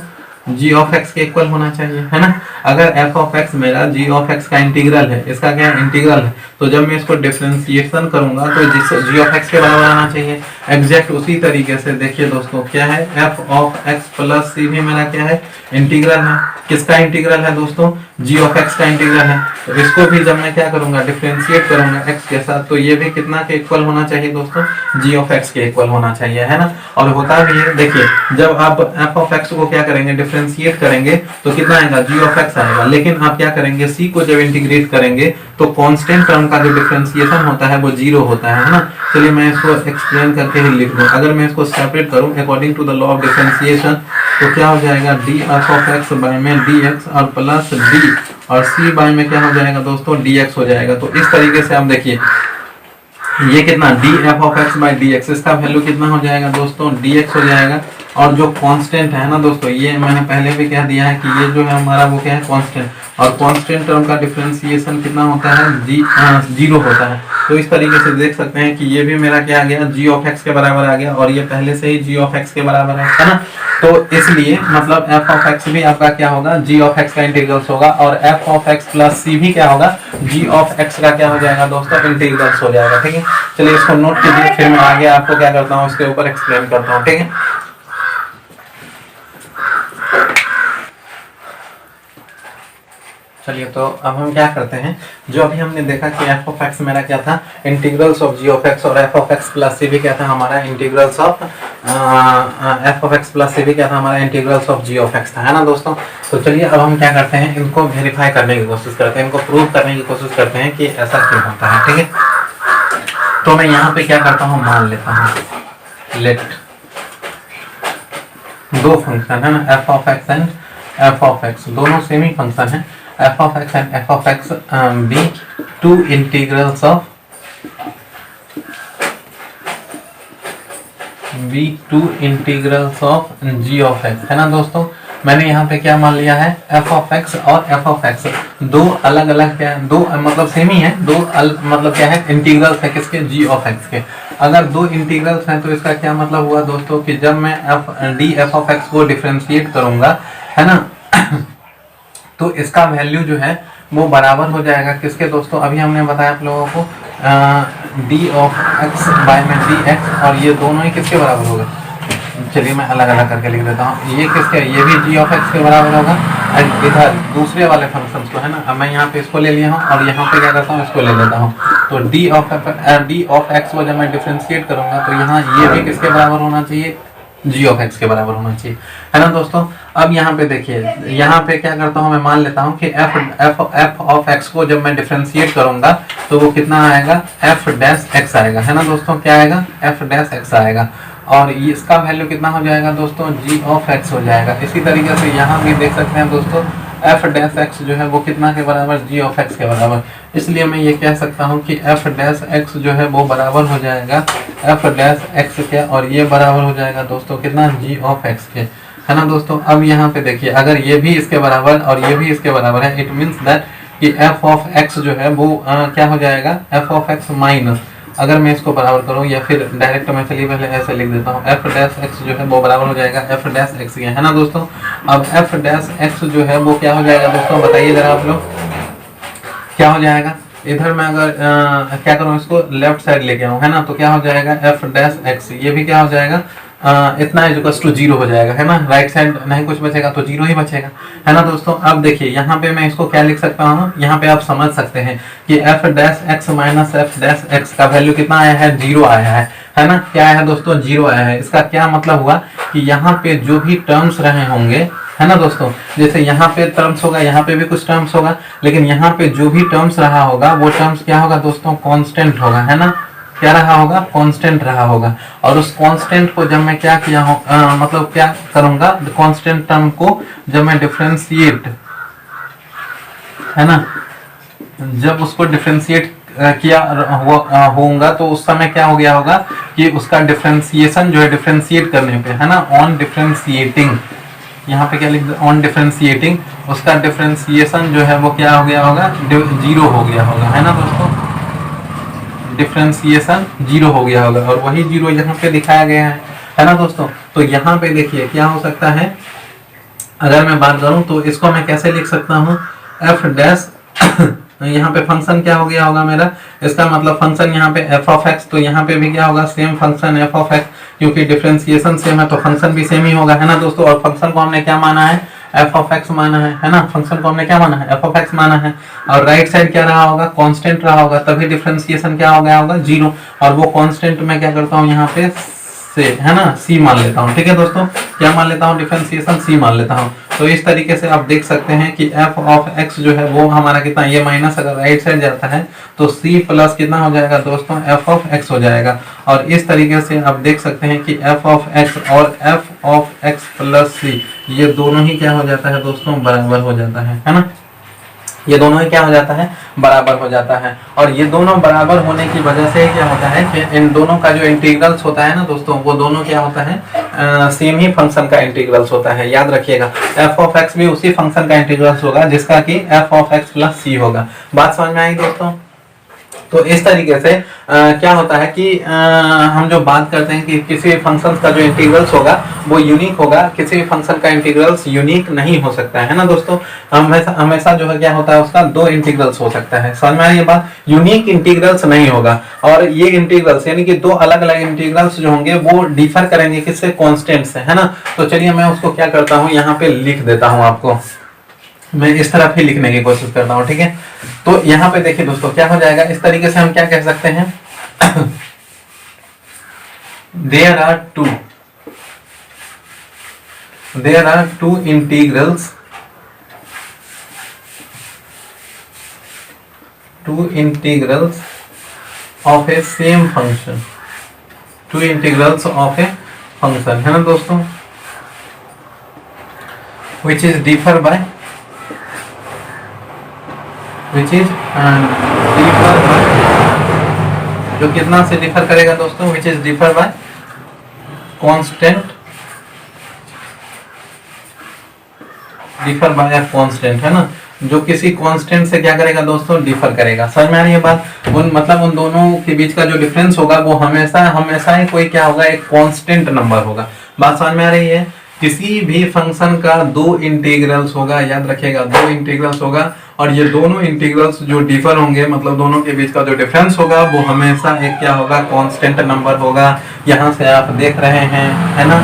जी ऑफ एक्स के इक्वल होना चाहिए, है ना। अगर एफ ऑफ एक्स मेरा जी ऑफ एक्स का इंटीग्रल है, इसका क्या इंटीग्रल है, तो जब मैं इसको डिफरेंशिएशन करूंगा तो जिस जी ऑफ एक्स के बराबर आना चाहिए। एग्जैक्ट उसी तरीके से देखिए दोस्तों, क्या है एफ ऑफ एक्स प्लस सी भी मेरा क्या है इंटीग्रल है। किसका इंटीग्रल है दोस्तों, जी ऑफ एक्स का इंटीग्रल है। तो इसको भी जब मैं क्या करूंगा डिफरेंशिएट करूंगा एक्स के साथ, तो ये भी कितना के इक्वल होना चाहिए दोस्तों, जी ऑफ एक्स के इक्वल होना चाहिए, है ना। और होता भी है, देखिए जब आप एफ ऑफ एक्स को क्या करेंगे डिफरेंशिएट करेंगे तो कितना आएगा जी ऑफ एक्स आएगा। लेकिन आप क्या करेंगे सी को जब इंटीग्रेट करेंगे तो कांस्टेंट टर्म का जो डिफरेंशिएशन होता है वो जीरो होता है ना। चलिए मैं इसको एक्सप्लेन करके ही लिख दूं। अगर मैं इसको सेपरेट करूं according to the law of differentiation तो क्या हो जाएगा D F of X by में डी एक्स और प्लस डी और सी बाय में क्या हो जाएगा दोस्तों डी एक्स हो जाएगा। तो इस तरीके से आप देखिए ये कितना D F of x by D x, इसका वैल्यू कितना हो जाएगा दोस्तों डी एक्स हो जाएगा। और जो कांस्टेंट है ना दोस्तों, ये मैंने पहले भी कह दिया है कि ये जो है हमारा वो क्या है कांस्टेंट, और कांस्टेंट टर्म का डिफरेंशिएशन कितना होता है जीरो होता है। तो इस तरीके से देख सकते हैं कि ये भी मेरा क्या आ गया जी ऑफ एक्स के बराबर आ गया, और ये पहले से ही जी ऑफ एक्स के बराबर है ना। तो इसलिए मतलब एफ ऑफ एक्स भी आपका क्या होगा जी ऑफ एक्स का इंटीग्रल्स होगा, और एफ ऑफ एक्स प्लस सी भी क्या होगा जी ऑफ एक्स का क्या हो जाएगा दोस्तों इंटीग्रल्स हो जाएगा। ठीक है, चलिए इसको नोट कीजिए, फिर मैं आगे आपको क्या करता हूँ इसके ऊपर एक्सप्लेन करता हूँ। ठीक है, चलिए तो अब हम क्या करते हैं, जो अभी हमने देखा कि एफ ऑफ एक्स मेरा क्या था integrals of ji of x, और एफ ऑफ एक्स प्लस सी भी क्या था हमारा integrals of f of x plus सी भी क्या था हमारा integrals of ji of x था, है ना दोस्तों। तो चलिए अब हम क्या करते हैं इनको वेरीफाई करने की कोशिश करते हैं, इनको प्रूव करने की कोशिश करते हैं कि ऐसा क्यों होता है। ठीक है, तो मैं यहाँ पे क्या करता हूँ मान लेता हूँ लेट दो फंक्शन है ना F of x and F of x, दोनों सेम ही फंक्शन है f of x and f of x be two integrals of g of x, है ना दोस्तों। मैंने यहाँ पे क्या मान लिया है f of x और f of x दो अलग अलग क्या है, दो मतलब सेम ही है, दो मतलब क्या है इंटीग्रल्स है किसके g of x के। अगर दो इंटीग्रल्स हैं तो इसका क्या मतलब हुआ दोस्तों कि जब मैं f of x को डिफरेंशिएट करूंगा है ना तो इसका वैल्यू जो है वो बराबर हो जाएगा किसके दोस्तों, अभी हमने बताया आप लोगों को डी ऑफ एक्स बाय में डी एक्स, और ये दोनों ही किसके बराबर होगा। चलिए मैं अलग अलग करके लिख देता हूँ, ये किसके, ये भी जी ऑफ एक्स के बराबर होगा, एंड इधर दूसरे वाले फंक्शन को है ना, अब मैं यहाँ पे इसको ले लिया हूँ और यहाँ पे क्या करता हूँ इसको ले लेता हूँ। तो डी ऑफ एक्स को जब मैं डिफरेंशिएट करूंगा तो यहाँ ये भी किसके बराबर होना चाहिए जी ऑफ एक्स के बराबर होना चाहिए, है ना दोस्तों। अब यहाँ पे देखिए, यहाँ पे क्या करता हूँ मैं मान लेता हूँ कि एफ ऑफ एक्स को जब मैं डिफरेंशिएट करूंगा तो वो कितना आएगा एफ डैश एक्स आएगा, है ना दोस्तों। क्या आएगा एफ डैश एक्स आएगा, और इसका वैल्यू कितना हो जाएगा दोस्तों जी ऑफ एक्स हो जाएगा। इसी तरीके से यहाँ भी देख सकते हैं दोस्तों एफ डैश एक्स जो है वो कितना के बराबर जी ऑफ एक्स के बराबर, इसलिए मैं ये कह सकता हूँ कि एफ डैश एक्स जो है वो बराबर हो जाएगा एफ डैश एक्स के, और ये बराबर हो जाएगा दोस्तों कितना जी ऑफ एक्स के, है ना दोस्तों। अब यहाँ पे देखिए अगर ये भी इसके बराबर और ये भी इसके बराबर है, इट मीन्स दैट कि एफ ऑफ एक्स जो है वो क्या हो जाएगा एफ ऑफ एक्स माइनस, अगर मैं इसको बराबर करूँ या फिर डायरेक्ट मैं चलिए पहले ऐसे लिख देता हूँ एफ डैश एक्स जो है वो बराबर हो जाएगा एफ डैश एक्स के, है ना दोस्तों। अब एफ डैश एक्स जो है वो क्या हो जाएगा दोस्तों बताइए जरा आप लोग क्या हो जाएगा। इधर मैं अगर क्या करूँ इसको लेफ्ट साइड लेके आऊँ है ना, तो क्या हो जाएगा एफ डैश एक्स, ये भी क्या हो जाएगा इतना इक्वल्स टू जीरो हो जाएगा, है ना। राइट साइड नहीं कुछ बचेगा तो जीरो ही बचेगा, है ना दोस्तों। अब देखिए यहाँ पे मैं इसको क्या लिख सकता हूँ, यहाँ पे आप समझ सकते हैं कि F dash x minus F dash x का वैल्यू कितना आया है जीरो आया है ना। क्या आया है दोस्तों जीरो आया है। इसका क्या मतलब हुआ कि यहाँ पे जो भी टर्म्स रहे होंगे है ना दोस्तों, जैसे यहाँ पे टर्म्स होगा यहाँ पे भी कुछ टर्म्स होगा, लेकिन यहाँ पे जो भी टर्म्स रहा होगा वो टर्म्स क्या होगा दोस्तों कांस्टेंट होगा, है ना। क्या रहा होगा कांस्टेंट रहा होगा, और उस कांस्टेंट को जब मैं क्या किया हो मतलब क्या करूंगा कांस्टेंट टर्म को जब मैं डिफरेंशिएट है ना, जब उसको डिफरेंशिएट किया होगा तो उस समय क्या हो गया होगा कि उसका डिफरेंशिएशन जो है डिफरेंशिएट करने पे है ना ऑन डिफरेंशिएटिंग, यहाँ पे क्या लिख दो ऑन डिफरेंशिएटिंग, उसका डिफरेंशिएशन जो है वो क्या हो गया होगा जीरो हो गया होगा, है ना दोस्तों। डिफरेंशिएशन जीरो हो गया होगा और वही जीरो यहाँ पे दिखाया गया है ना दोस्तों। तो यहाँ पे देखिए क्या हो सकता है अगर मैं बात करूं तो इसको मैं कैसे लिख सकता हूं, एफ डैश यहाँ पे फंक्शन क्या हो गया होगा मेरा, इसका मतलब फंक्शन यहाँ पे एफ ऑफ एक्स, तो यहाँ पे भी क्या होगा, same function F of x, क्योंकि डिफरेंशिएशन सेम है तो फंक्शन भी सेम ही होगा, है ना दोस्तों। और फंक्शन को हमने क्या माना है, एफ ऑफ एक्स माना है ना, फंक्शन को हमने क्या माना है, एफ ऑफ एक्स माना है। और राइट साइड क्या रहा होगा, कांस्टेंट रहा होगा, तभी डिफरेंशिएशन क्या हो गया होगा, 0। और वो कांस्टेंट मैं क्या करता हूँ यहाँ पे से, है ना, सी मान लेता हूँ। ठीक है दोस्तों, क्या मान लेता हूँ, डिफरेंशिएशन सी मान लेता हूँ। तो इस तरीके से आप देख सकते हैं कि एफ ऑफ एक्स जो है वो हमारा कितना, ये माइनस अगर राइट साइड जाता है तो सी प्लस कितना हो जाएगा दोस्तों, एफ ऑफ एक्स हो जाएगा। और इस तरीके से आप देख सकते हैं कि एफ ऑफ एक्स और एफ ऑफ एक्स प्लस सी, ये दोनों ही क्या हो जाता है दोस्तों, बराबर हो जाता है ना। ये दोनों ही क्या हो जाता है, बराबर हो जाता है। और ये दोनों बराबर होने की वजह से क्या होता है कि इन दोनों का जो इंटीग्रल्स होता है ना दोस्तों, वो दोनों क्या होता है, सेम ही फंक्शन का इंटीग्रल्स होता है। याद रखिएगा, एफ ऑफ एक्स भी उसी फंक्शन का इंटीग्रल्स होगा जिसका कि एफ ऑफ एक्स प्लस सी होगा। बात समझ में आई दोस्तों। तो इस तरीके से क्या होता है कि हम जो बात करते हैं कि किसी भी फंक्शन का जो इंटीग्रल्स होगा वो यूनिक होगा, किसी भी फंक्शन का इंटीग्रल्स यूनिक नहीं हो सकता है ना दोस्तों। हमेशा जो है क्या होता है, उसका दो इंटीग्रल्स हो सकता है। समझ में आ रही है बात, यूनिक इंटीग्रल्स नहीं होगा। और ये इंटीग्रल्स यानी कि दो अलग अलग इंटीग्रल्स जो होंगे वो डिफर करेंगे किससे, कांस्टेंट से, है ना। तो चलिए मैं उसको क्या करता हूँ, यहाँ पे लिख देता हूँ आपको, मैं इस तरफ ही लिखने की कोशिश करता हूं। ठीक है, तो यहाँ पे देखिए दोस्तों क्या हो जाएगा, इस तरीके से हम क्या कह सकते हैं, there are two integrals of a same function, two integrals of a function, है ना दोस्तों, which is differ by जो कितना से डिफर करेगा दोस्तों, which is differ by constant, differ by constant, है ना, जो किसी कांस्टेंट से क्या करेगा दोस्तों, डिफर करेगा। समझ में आ रही है बात, मतलब उन दोनों के बीच का जो डिफरेंस होगा वो हमेशा ही कोई क्या होगा, एक कांस्टेंट नंबर होगा। बात समझ में आ रही है। किसी भी फंक्शन का दो इंटीग्रल्स होगा, याद रखिएगा, दो इंटीग्रल्स होगा, और ये दोनों इंटीग्रल्स जो डिफर होंगे, मतलब दोनों के बीच का जो डिफरेंस होगा वो हमेशा एक क्या होगा, कांस्टेंट नंबर होगा। यहाँ से आप देख रहे हैं, है ना,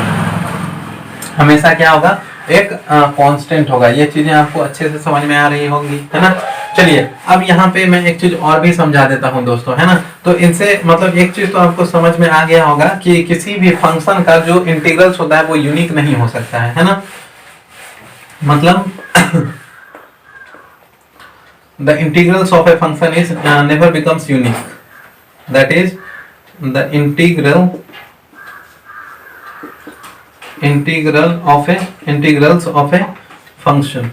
हमेशा क्या होगा, एक कांस्टेंट होगा। ये चीजें आपको अच्छे से समझ में आ रही होंगी, है ना। चलिए अब यहाँ पे मैं एक चीज और भी समझा देता हूँ दोस्तों, है ना। तो इनसे मतलब एक चीज तो आपको समझ में आ गया होगा कि किसी भी फंक्शन का जो इंटीग्रल्स होता है वो यूनिक नहीं हो सकता है ना। मतलब the integrals of a function is never becomes unique, that is the integrals of a function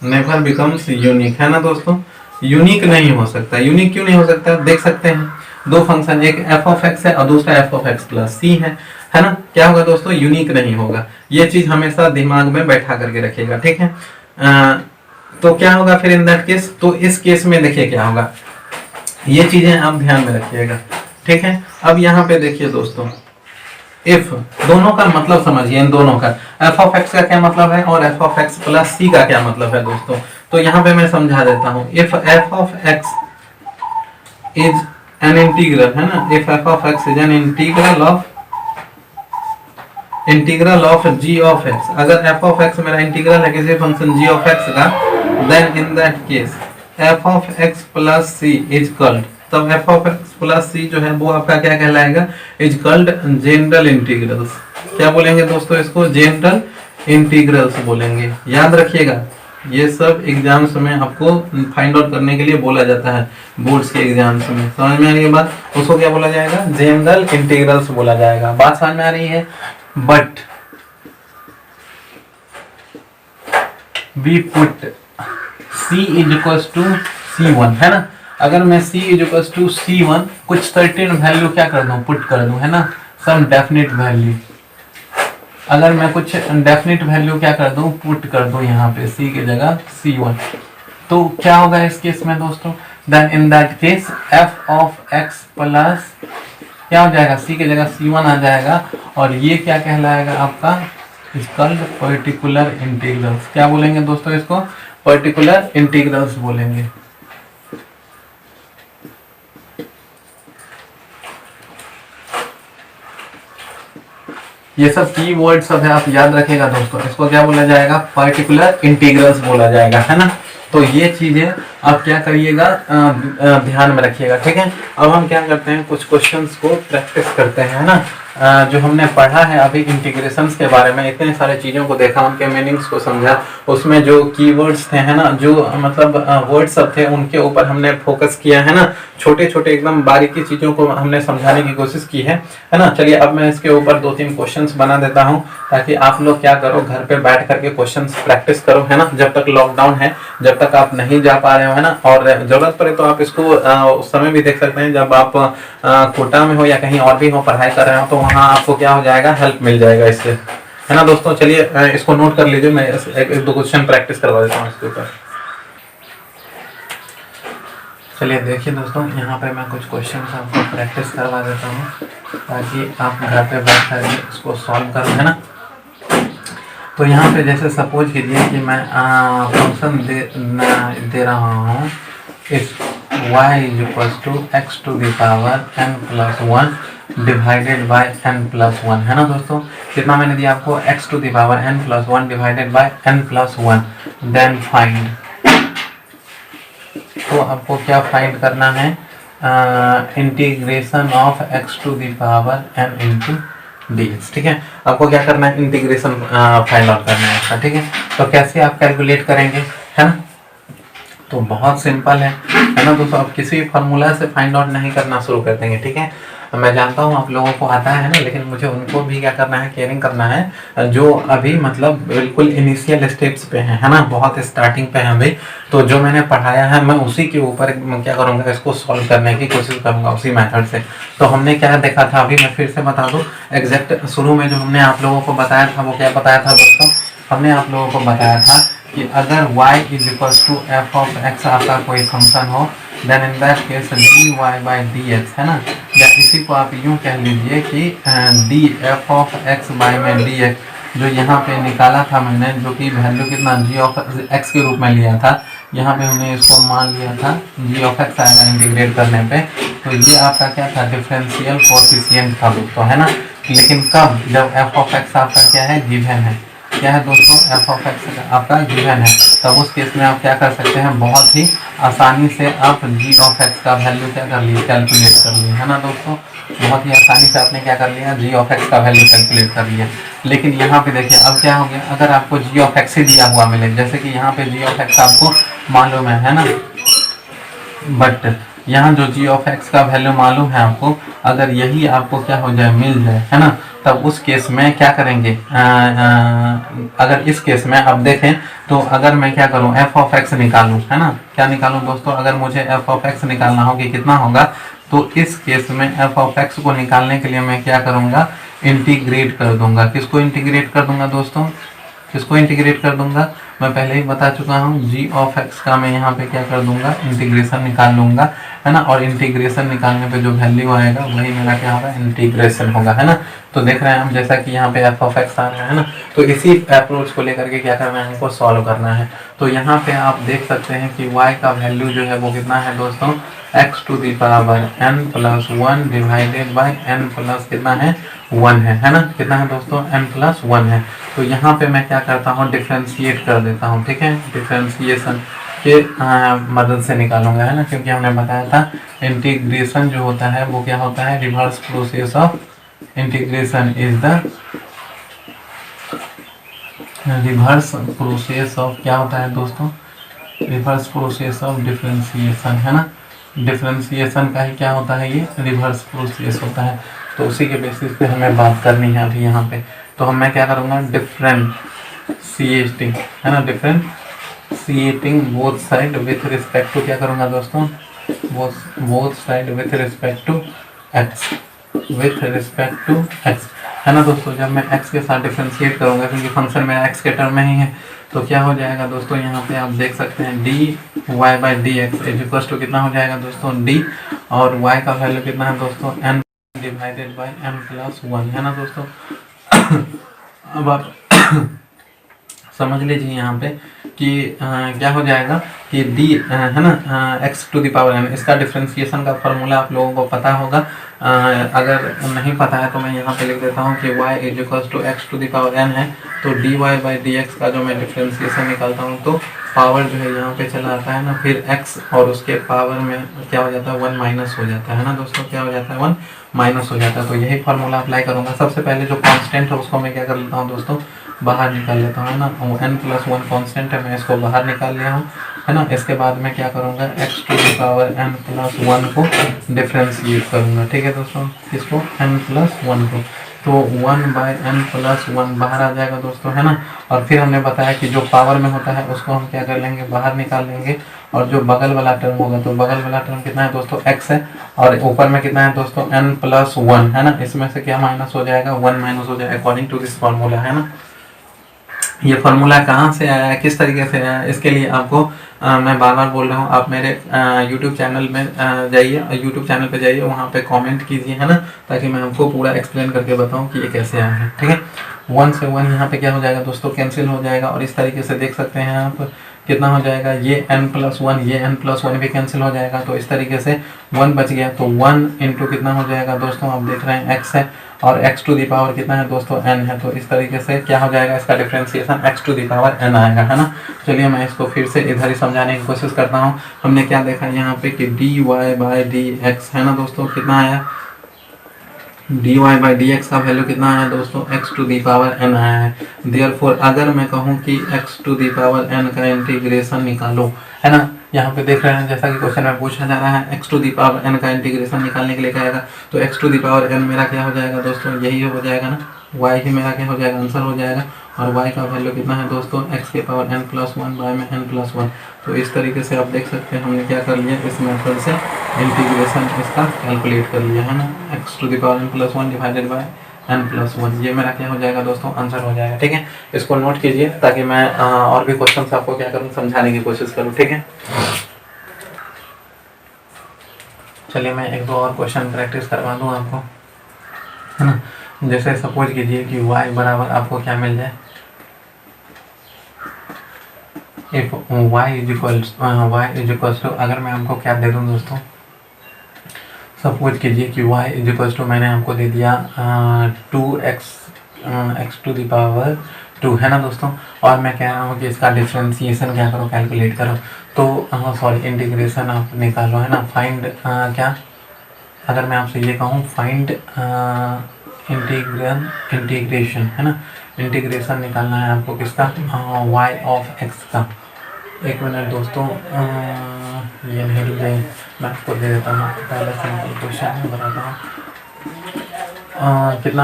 never becomes unique, है ना दोस्तों, यूनिक नहीं हो सकता। यूनिक क्यों नहीं हो सकता, देख सकते हैं, दो फंक्शन, एक एफ ऑफ एक्स है और दूसरा एफ ऑफ एक्स प्लस सी है ना, क्या होगा दोस्तों, यूनिक नहीं होगा। ये चीज हमेशा दिमाग में बैठा करके रखिएगा, ठीक है। तो क्या होगा फिर इन दैट केस, तो इस केस में देखिए क्या होगा, ये चीजें आप ध्यान में रखिएगा, ठीक है। अब यहाँ पे देखिए दोस्तों, इफ दोनों का मतलब समझिए, इन दोनों का, एफ ऑफ एक्स का क्या मतलब है और एफ ऑफ एक्स प्लस सी का क्या मतलब है दोस्तों। तो यहाँ पे मैं समझा देता हूँ, if F of x is an integral, है ना, if F of x is an integral of ji of x, अगर एफ ऑफ एक्स मेरा इंटीग्रल है किसी फंक्शन जी ऑफ एक्स का, then in that case F of x plus C is called, तब F of x plus C जो है वो आपका क्या कहलाएगा, इज कॉल्ड जनरल इंटीग्रल्स। क्या बोलेंगे दोस्तों इसको, जनरल इंटीग्रल्स बोलेंगे। याद रखिएगा, ये सब एग्जाम्स में आपको फाइंड आउट करने के लिए बोला जाता है, बोर्ड्स के एग्जाम्स में। समझ में आ रही है बात, उसको क्या बोला जाएगा, जनरल इंटीग्रल्स बोला जाएगा। बात समझ में आ रही है। But we put c is equals to c1, है ना, अगर मैं c is equals to c1 कुछ सर्टेन वैल्यू क्या कर दूं, पुट कर दूं, है ना, सम डेफिनेट वैल्यू, अगर मैं कुछ डेफिनेट वैल्यू क्या कर दूं, पुट कर दूं यहाँ पे c की जगह c1, तो क्या होगा इस केस में दोस्तों, then in that case F of x plus क्या हो जाएगा, सी की जगह C1 आ जाएगा, और ये क्या कहलाएगा आपका, इसका पर्टिकुलर इंटीग्रल्स। क्या बोलेंगे दोस्तों इसको, पर्टिकुलर इंटीग्रल्स बोलेंगे। ये सब की वर्ड सब है, आप याद रखेगा दोस्तों। इसको क्या बोला जाएगा, पर्टिकुलर इंटीग्रल्स बोला जाएगा, है ना। तो ये चीजें आप क्या करिएगा, ध्यान में रखिएगा, ठीक है। अब हम क्या करते हैं, कुछ क्वेश्चंस को प्रैक्टिस करते हैं, है ना। जो हमने पढ़ा है अभी इंटीग्रेशंस के बारे में, इतने सारे चीज़ों को देखा, उनके मीनिंग्स को समझा, उसमें जो कीवर्ड्स थे, है ना, जो मतलब वर्ड्स सब थे, उनके ऊपर हमने फोकस किया, है ना। छोटे छोटे एकदम बारीकी चीज़ों को हमने समझाने की कोशिश की है ना। चलिए अब मैं इसके ऊपर 2-3 क्वेश्चंस बना देता हूँ, ताकि आप लोग क्या करो, घर पे बैठ करके क्वेश्चंस प्रैक्टिस करो, है ना। जब तक लॉकडाउन है, जब तक आप नहीं जा पा रहे हो, है ना, और जरूरत पड़े तो आप इसको उस समय भी देख सकते हैं जब आप कोटा में हो या कहीं और भी हो, पढ़ाई कर रहे हो, तो वहाँ आपको क्या हो जाएगा, हेल्प मिल जाएगा इससे, है ना दोस्तों। चलिए इसको नोट कर लीजिए, मैं एक दो क्वेश्चन प्रैक्टिस करवा देता हूँ इसके ऊपर। चलिए देखिए दोस्तों, यहाँ पे मैं कुछ क्वेश्चन आपको प्रैक्टिस करवा देता हूँ, ताकि आप घर पे बैठ कर इसको सॉल्व करो, है ना। तो यहाँ पे जैसे सपोज कीजिए कि मैं फंक्शन दे रहा हूँ, इस y is equal to X to the power n plus 1 divided by n plus 1, है ना दोस्तों। कितना मैंने दिया आपको, x to the power n plus 1 divided by n plus 1, then find. तो आपको क्या फाइंड करना है, integration of x to the power n into dx, ठीक है। आपको क्या करना है, इंटीग्रेशन फाइंड आउट करना है इसका, ठीक है। तो कैसे आप कैलकुलेट करेंगे, है ना। तो बहुत सिंपल है ना दोस्तों। आप किसी फार्मूला से फाइंड आउट नहीं करना शुरू कर देंगे, ठीक है। मैं जानता हूँ आप लोगों को आता है ना, लेकिन मुझे उनको भी क्या करना है, केयरिंग करना है, जो अभी मतलब बिल्कुल इनिशियल स्टेप्स पे है ना, बहुत स्टार्टिंग पे है अभी। तो जो मैंने पढ़ाया है, मैं उसी के ऊपर क्या करूँगा, इसको सॉल्व करने की कोशिश करूँगा उसी मेथड से। तो हमने क्या देखा था, अभी मैं फिर से बता दूँ, एग्जैक्ट शुरू में जो हमने आप लोगों को बताया था, वो क्या बताया था दोस्तों, हमने आप लोगों को बताया था कि अगर y is equal to F of X आपका कोई फंक्शन हो, then in that case dy by D X, है ना, या इसी को आप यूँ कह लीजिए कि D F of x by में डी एक्स, जो यहाँ पे निकाला था मैंने, जो कि वैल्यू कितना जी ऑफ एक्स के रूप में लिया था, यहाँ पे हमने इसको मान लिया था जी ऑफ एक्स आएगा इंटीग्रेट करने पे। तो ये आपका क्या था, डिफरेंशियल कोएफिशिएंट था दोस्तों, है ना। लेकिन कब, जब एफ ऑफ एक्स आपका क्या है, गिवन है, क्या है दोस्तों, एफ ऑफ एक्स आपका गिवन है, तब उस केस में आप क्या कर सकते हैं, बहुत ही आसानी से आप जी ऑफ एक्स का वैल्यू क्या कर लिए, कैलकुलेट कर लिए, है ना दोस्तों। बहुत ही आसानी से आपने क्या कर लिया, जी ऑफ एक्स का वैल्यू कैलकुलेट कर लिया। लेकिन यहाँ पे देखिए अब क्या हो गया, अगर आपको जी ऑफ एक्स ही दिया हुआ मिले, जैसे कि यहाँ पे जी ऑफ एक्स आपको मालूम है ना, बट यहाँ जो जी ऑफ एक्स का वैल्यू मालूम है आपको, अगर यही आपको क्या हो जाए, मिल जाए, है ना, तब उस केस में क्या करेंगे, अगर इस केस में अब देखें, तो अगर मैं क्या करूं, एफ ऑफ एक्स निकालूं, है ना, क्या निकालूं दोस्तों, अगर मुझे एफ ऑफ एक्स निकालना हो कि कितना होगा, तो इस केस में एफ ऑफ एक्स को निकालने के लिए मैं क्या करूंगा, इंटीग्रेट कर दूंगा। किसको इंटीग्रेट कर दूंगा दोस्तों, किसको इंटीग्रेट कर दूंगा, मैं पहले ही बता चुका हूँ, जी ऑफ एक्स का मैं यहाँ पे क्या कर दूंगा, इंटीग्रेशन निकाल लूंगा, है ना। और इंटीग्रेशन निकालने पे जो वैल्यू आएगा वही मेरा क्या होगा, इंटीग्रेशन होगा, है ना। तो देख रहे हैं हम, जैसा कि यहाँ पे एफ ऑफ एक्स आ रहा है ना, तो इसी अप्रोच को लेकर के क्या करना है, हमको सॉल्व करना है। तो यहाँ पे आप देख सकते हैं कि y का वैल्यू जो है वो कितना है दोस्तों, x to the power n plus 1 divided by n plus कितना है, 1 है ना, कितना है दोस्तों, n प्लस 1 है। तो यहाँ पे मैं क्या करता हूँ, डिफ्रेंशिएट कर देता हूँ, ठीक है, डिफ्रेंशिएशन के मदद से निकालूंगा, है ना, क्योंकि हमने बताया था इंटीग्रेशन जो होता है वो क्या होता है, reverse process of integration is the reverse process of, क्या होता है दोस्तों, रिवर्स प्रोसेस ऑफ डिफरेंशिएशन, है ना। डिफरेंशिएशन का ही क्या होता है, ये रिवर्स प्रोसेस होता है। तो उसी के बेसिस पे हमें बात करनी है अभी यहाँ पे। तो मैं क्या करूँगा, डिफरेंशिएटिंग, है ना, differentiating both side with respect to, क्या करूँगा दोस्तों, both side with respect to X, with respect to X. है ना दोस्तों। जब मैं x के साथ डिफ्रेंशिएट करूँगा, क्योंकि फंक्शन मेरा x के टर्म में ही है, तो क्या हो जाएगा दोस्तों, यहाँ पे आप देख सकते हैं dy by D X is equal to कितना हो जाएगा दोस्तों d, और y का वैल्यू कितना है दोस्तों n divided by n plus 1, है ना दोस्तों। अब आप समझ लीजिए यहाँ पे कि क्या हो जाएगा कि d है ना x to the power n, इसका डिफ्रेंशिएशन का फॉर्मूला आप लोगों को पता होगा। अगर नहीं पता है तो मैं यहाँ पे लिख देता हूँ कि y is equal to X to the power n है, तो dy बाई डी एक्स का जो मैं डिफ्रेंशिएशन निकालता हूँ तो पावर जो है यहाँ पे चला आता है ना, फिर x और उसके पावर में क्या हो जाता है 1 माइनस हो जाता है ना दोस्तों, क्या हो जाता है 1 माइनस हो जाता है। तो यही फार्मूला अप्लाई करूँगा। सबसे पहले जो कांस्टेंट है उसको मैं क्या कर लेता हूँ दोस्तों, बाहर निकाल लेता हूँ, है ना। n प्लस 1 कॉन्स्टेंट है, मैं इसको बाहर निकाल लिया हूँ, है ना। इसके बाद मैं क्या करूँगा, x to the power n plus 1 को डिफ्रेंशिएट करूँगा, ठीक है दोस्तों। इसको n प्लस 1 को, तो 1 बाई n प्लस 1 बाहर आ जाएगा दोस्तों, है ना। और फिर हमने बताया कि जो पावर में होता है उसको हम क्या कर लेंगे, बाहर निकाल लेंगे, और जो बगल वाला टर्म होगा तो बगल वाला टर्म कितना है दोस्तों x है, और ऊपर में कितना है दोस्तों n प्लस 1, है ना। इसमें से क्या माइनस हो जाएगा, 1 माइनस हो जाएगा अकॉर्डिंग टू दिस फार्मूला, है ना। ये फार्मूला कहाँ से आया है, किस तरीके से आया है, इसके लिए आपको मैं बार बार बोल रहा हूँ, आप मेरे यूट्यूब चैनल में जाइए, यूट्यूब चैनल पे जाइए, वहाँ पे कमेंट कीजिए, है ना, ताकि मैं आपको पूरा एक्सप्लेन करके बताऊँ कि ये कैसे आया है, ठीक है। 1 से 1 यहाँ पे क्या हो जाएगा दोस्तों, कैंसिल हो जाएगा, और इस तरीके से देख सकते हैं आप कितना हो जाएगा, ये n प्लस 1, ये n प्लस 1 भी कैंसिल हो जाएगा, तो इस तरीके से 1 बच गया। तो 1 इंटू कितना हो जाएगा दोस्तों, आप देख रहे हैं x है, और x टू दी पावर कितना है दोस्तों n है, तो इस तरीके से क्या हो जाएगा, इसका differentiation x to the power n आएगा, है ना। चलिए मैं इसको फिर से इधर ही समझाने की कोशिश करता हूँ। हमने क्या देखा यहाँ पे कि dy बाई डी एक्स, है ना दोस्तों, कितना आया, dy बाई डी एक्स का वैल्यू कितना आया दोस्तों, x to the power n आया है। देयरफॉर अगर मैं कहूँ कि x to the power n का इंटीग्रेशन निकालो, है ना, यहाँ पे देख रहे हैं जैसा कि क्वेश्चन में पूछा जा रहा है, x to the power n का इंटीग्रेशन निकालने के लिए क्या आएगा, तो x to the power n मेरा क्या हो जाएगा दोस्तों, यही हो जाएगा ना, y ही मेरा क्या हो जाएगा, आंसर हो जाएगा, और y का वैल्यू कितना है दोस्तों, x के पावर n प्लस 1 बाय में n प्लस 1। तो इस तरीके से आप देख सकते हैं हमने क्या कर लिया, इस मेथड से इंटीग्रेशन इसका कैलकुलेट कर लिया, है ना, x to the power n plus 1 divided by n plus 1, ये मेरा क्या हो जाएगा दोस्तों, आंसर हो जाएगा, ठीक है। इसको नोट कीजिए ताकि मैं और भी क्वेश्चन आपको क्या करूँ, समझाने की कोशिश करूँ, ठीक है। चलिए मैं एक दो और क्वेश्चन प्रैक्टिस करवा दूँ आपको, है ना। जैसे सपोज कीजिए कि y बराबर आपको क्या मिल जाए, if y is equals to, अगर मैं आपको क्या दे दूं दोस्तों, सपोज कीजिए कि y इज इक्वल्स टू मैंने आपको दे दिया 2x टू द पावर 2, है ना दोस्तों, और मैं कह रहा हूँ कि इसका डिफ्रेंशिएशन क्या करो, कैलकुलेट करो, तो सॉरी इंटीग्रेशन आप निकालो, है ना। फाइंड क्या, अगर मैं आपसे ये कहूँ फाइंड इंटीग्रेशन, है ना, इंटीग्रेशन निकालना है आपको किसका, y ऑफ x का। एक मिनट दोस्तों, ये नहीं रुक जाए, मैं आपको दे देता हूँ, पहले सिंपल क्वेश्चन बताता हूँ। कितना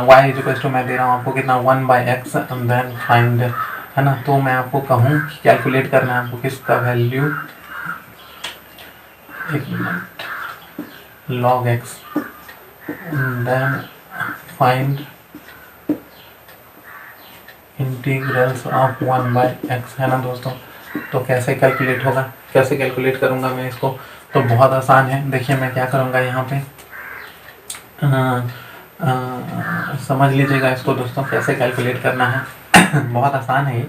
y इज इक्वल टू मैं दे रहा हूँ आपको कितना, 1 by x and then find, है ना। तो मैं आपको कहूँ कैलकुलेट करना है आपको किसका वैल्यू, एक minute, log x then find integrals of 1 by x, है ना दोस्तों। तो कैसे कैलकुलेट होगा, कैसे कैलकुलेट करूँगा मैं इसको, तो बहुत आसान है। देखिए मैं क्या करूँगा यहाँ पे, समझ लीजिएगा इसको दोस्तों, कैसे कैलकुलेट करना है बहुत आसान है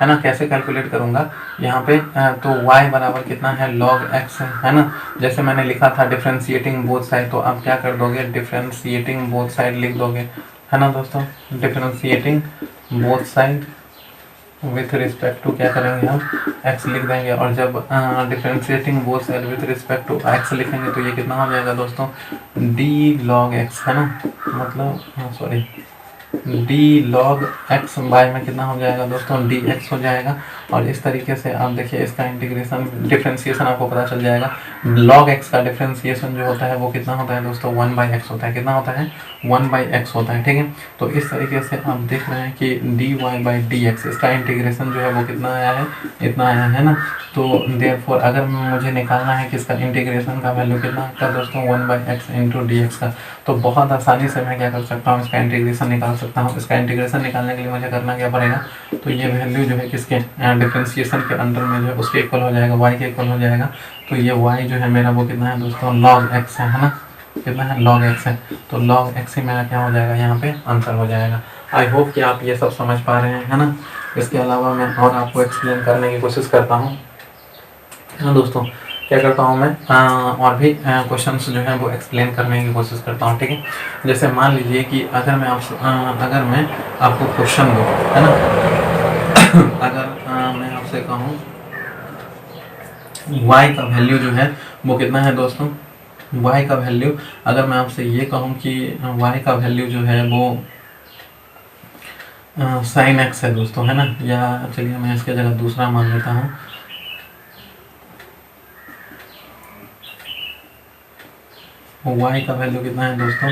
ना। कैसे कैलकुलेट करूँगा यहाँ पे, तो y बराबर कितना है, log x है ना। जैसे मैंने लिखा था डिफ्रेंशिएटिंग बोथ साइड, तो आप क्या कर दोगे, डिफ्रेंशिएटिंग बोथ साइड लिख दोगे, है ना दोस्तों। Differentiating both side with respect to क्या करेंगे हम, x लिख देंगे, और जब differentiating both side with respect to x लिखेंगे तो ये कितना हो जाएगा दोस्तों, d log x, है ना, मतलब sorry d log x by में कितना हो जाएगा दोस्तों, डी एक्स हो जाएगा। और इस तरीके से आप देखिए इसका इंटीग्रेशन डिफ्रेंसिएशन आपको पता चल जाएगा। लॉग एक्स का डिफ्रेंसिएशन जो होता है वो कितना होता है दोस्तों, 1/x होता है। कितना होता है, 1/x होता है, ठीक है। तो इस तरीके से आप देख रहे हैं कि dy/dx इसका इंटीग्रेशन जो है वो कितना आया है, इतना आया है ना। तो देयरफॉर अगर मुझे निकालना है कि इसका इंटीग्रेशन का वैल्यू कितना आता है दोस्तों, 1/x इंटू डी एक्स का, तो बहुत आसानी से मैं क्या कर सकता हूँ, इसका इंटीग्रेशन निकाल सकता हूँ। इसका इंटीग्रेशन निकालने के लिए मुझे करना क्या पड़ेगा, तो ये वैल्यू जो है किसके डिफ्रेंसिएशन के अंडर में जो है उसके इक्वल हो जाएगा, y के इक्वल हो जाएगा। तो ये y जो है मेरा वो कितना है दोस्तों, log x है ना, कितना है, log x है। तो log x ही मेरा क्या हो जाएगा, यहाँ पे आंसर हो जाएगा। आई होप कि आप ये सब समझ पा रहे हैं, है ना। इसके अलावा मैं और आपको एक्सप्लेन करने की कोशिश करता हूँ, है ना दोस्तों। क्या करता हूँ मैं, और भी क्वेश्चंस जो है वो एक्सप्लेन करने की कोशिश करता हूँ, ठीक है। जैसे मान लीजिए कि अगर मैं आपको क्वेश्चन दूँ, है ना अगर मैं आपसे कहूँ y का वैल्यू जो है वो कितना है दोस्तों, y का वैल्यू अगर मैं आपसे ये कहूँ कि y का वैल्यू जो है वो sin x है दोस्तों, है ना। या चलिए मैं इसके जगह दूसरा मान लेता हूँ, y का वैल्यू कितना है दोस्तों,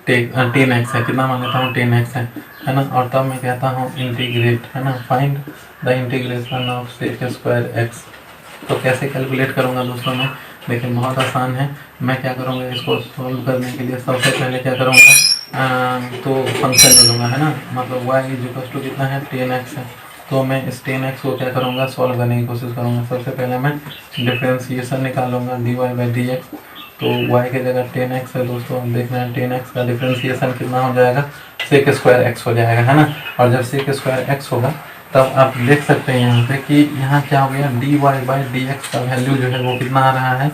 10x है। कितना मान लेता हूँ, 10x है ना। और तब मैं कहता हूँ इंटीग्रेट, है ना, find the integration of sec square x। तो कैसे कैलकुलेट करूँगा दोस्तों मैं, देखिए बहुत आसान है। मैं क्या करूँगा, इसको सॉल्व करने के लिए सबसे पहले क्या करूँगा, तो फंक्शन ले लूँगा, है ना। मतलब y इक्वल टू कितना है, 10x है। तो मैं इस 10x को क्या करूँगा, सॉल्व करने की कोशिश करूँगा। सबसे पहले मैं डिफ्रेंसिएशन निकालूंगा dy/dx। तो y के जगह 10x है दोस्तों, देख रहे हैं 10x का डिफ्रेंसिएशन कितना हो जाएगा, सेक स्क्वायर x हो जाएगा, है ना। और जब सेक स्क्वायर x होगा तब आप देख सकते हैं यहाँ पे कि यहाँ क्या हो गया, dy/dx का वैल्यू जो है वो कितना आ रहा है,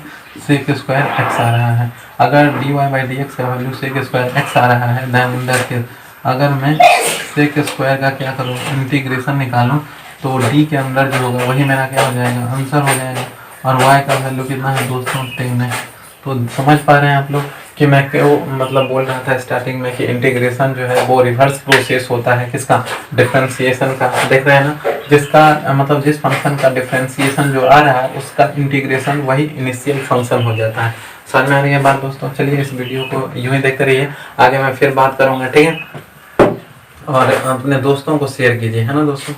सेक स्क्वायर x आ रहा है। अगर dy/dx का वैल्यू सेक स्क्वायर x आ रहा है, देन दैट केस अगर मैं सेक स्क्वायर का क्या करूँ, इंटीग्रेशन निकालूँ, तो d के अंदर जो होगा वही मेरा क्या हो जाएगा, आंसर हो जाएगा। और y का वैल्यू कितना है दोस्तों, 10 है। तो समझ पा रहे हैं आप लोग कि मैं क्यों मतलब बोल रहा था स्टार्टिंग में कि इंटीग्रेशन जो है वो रिवर्स प्रोसेस होता है, किसका, डिफरेंशिएशन का। देख रहे हैं ना, जिसका मतलब जिस फंक्शन का डिफरेंशिएशन जो आ रहा है उसका इंटीग्रेशन वही इनिशियल फंक्शन हो जाता है। समझ में आ रही है बात दोस्तों। चलिए इस वीडियो को यूं ही देखते रहिए, आगे मैं फिर बात करूँगा, ठीक है। और अपने दोस्तों को शेयर कीजिए, है ना दोस्तों।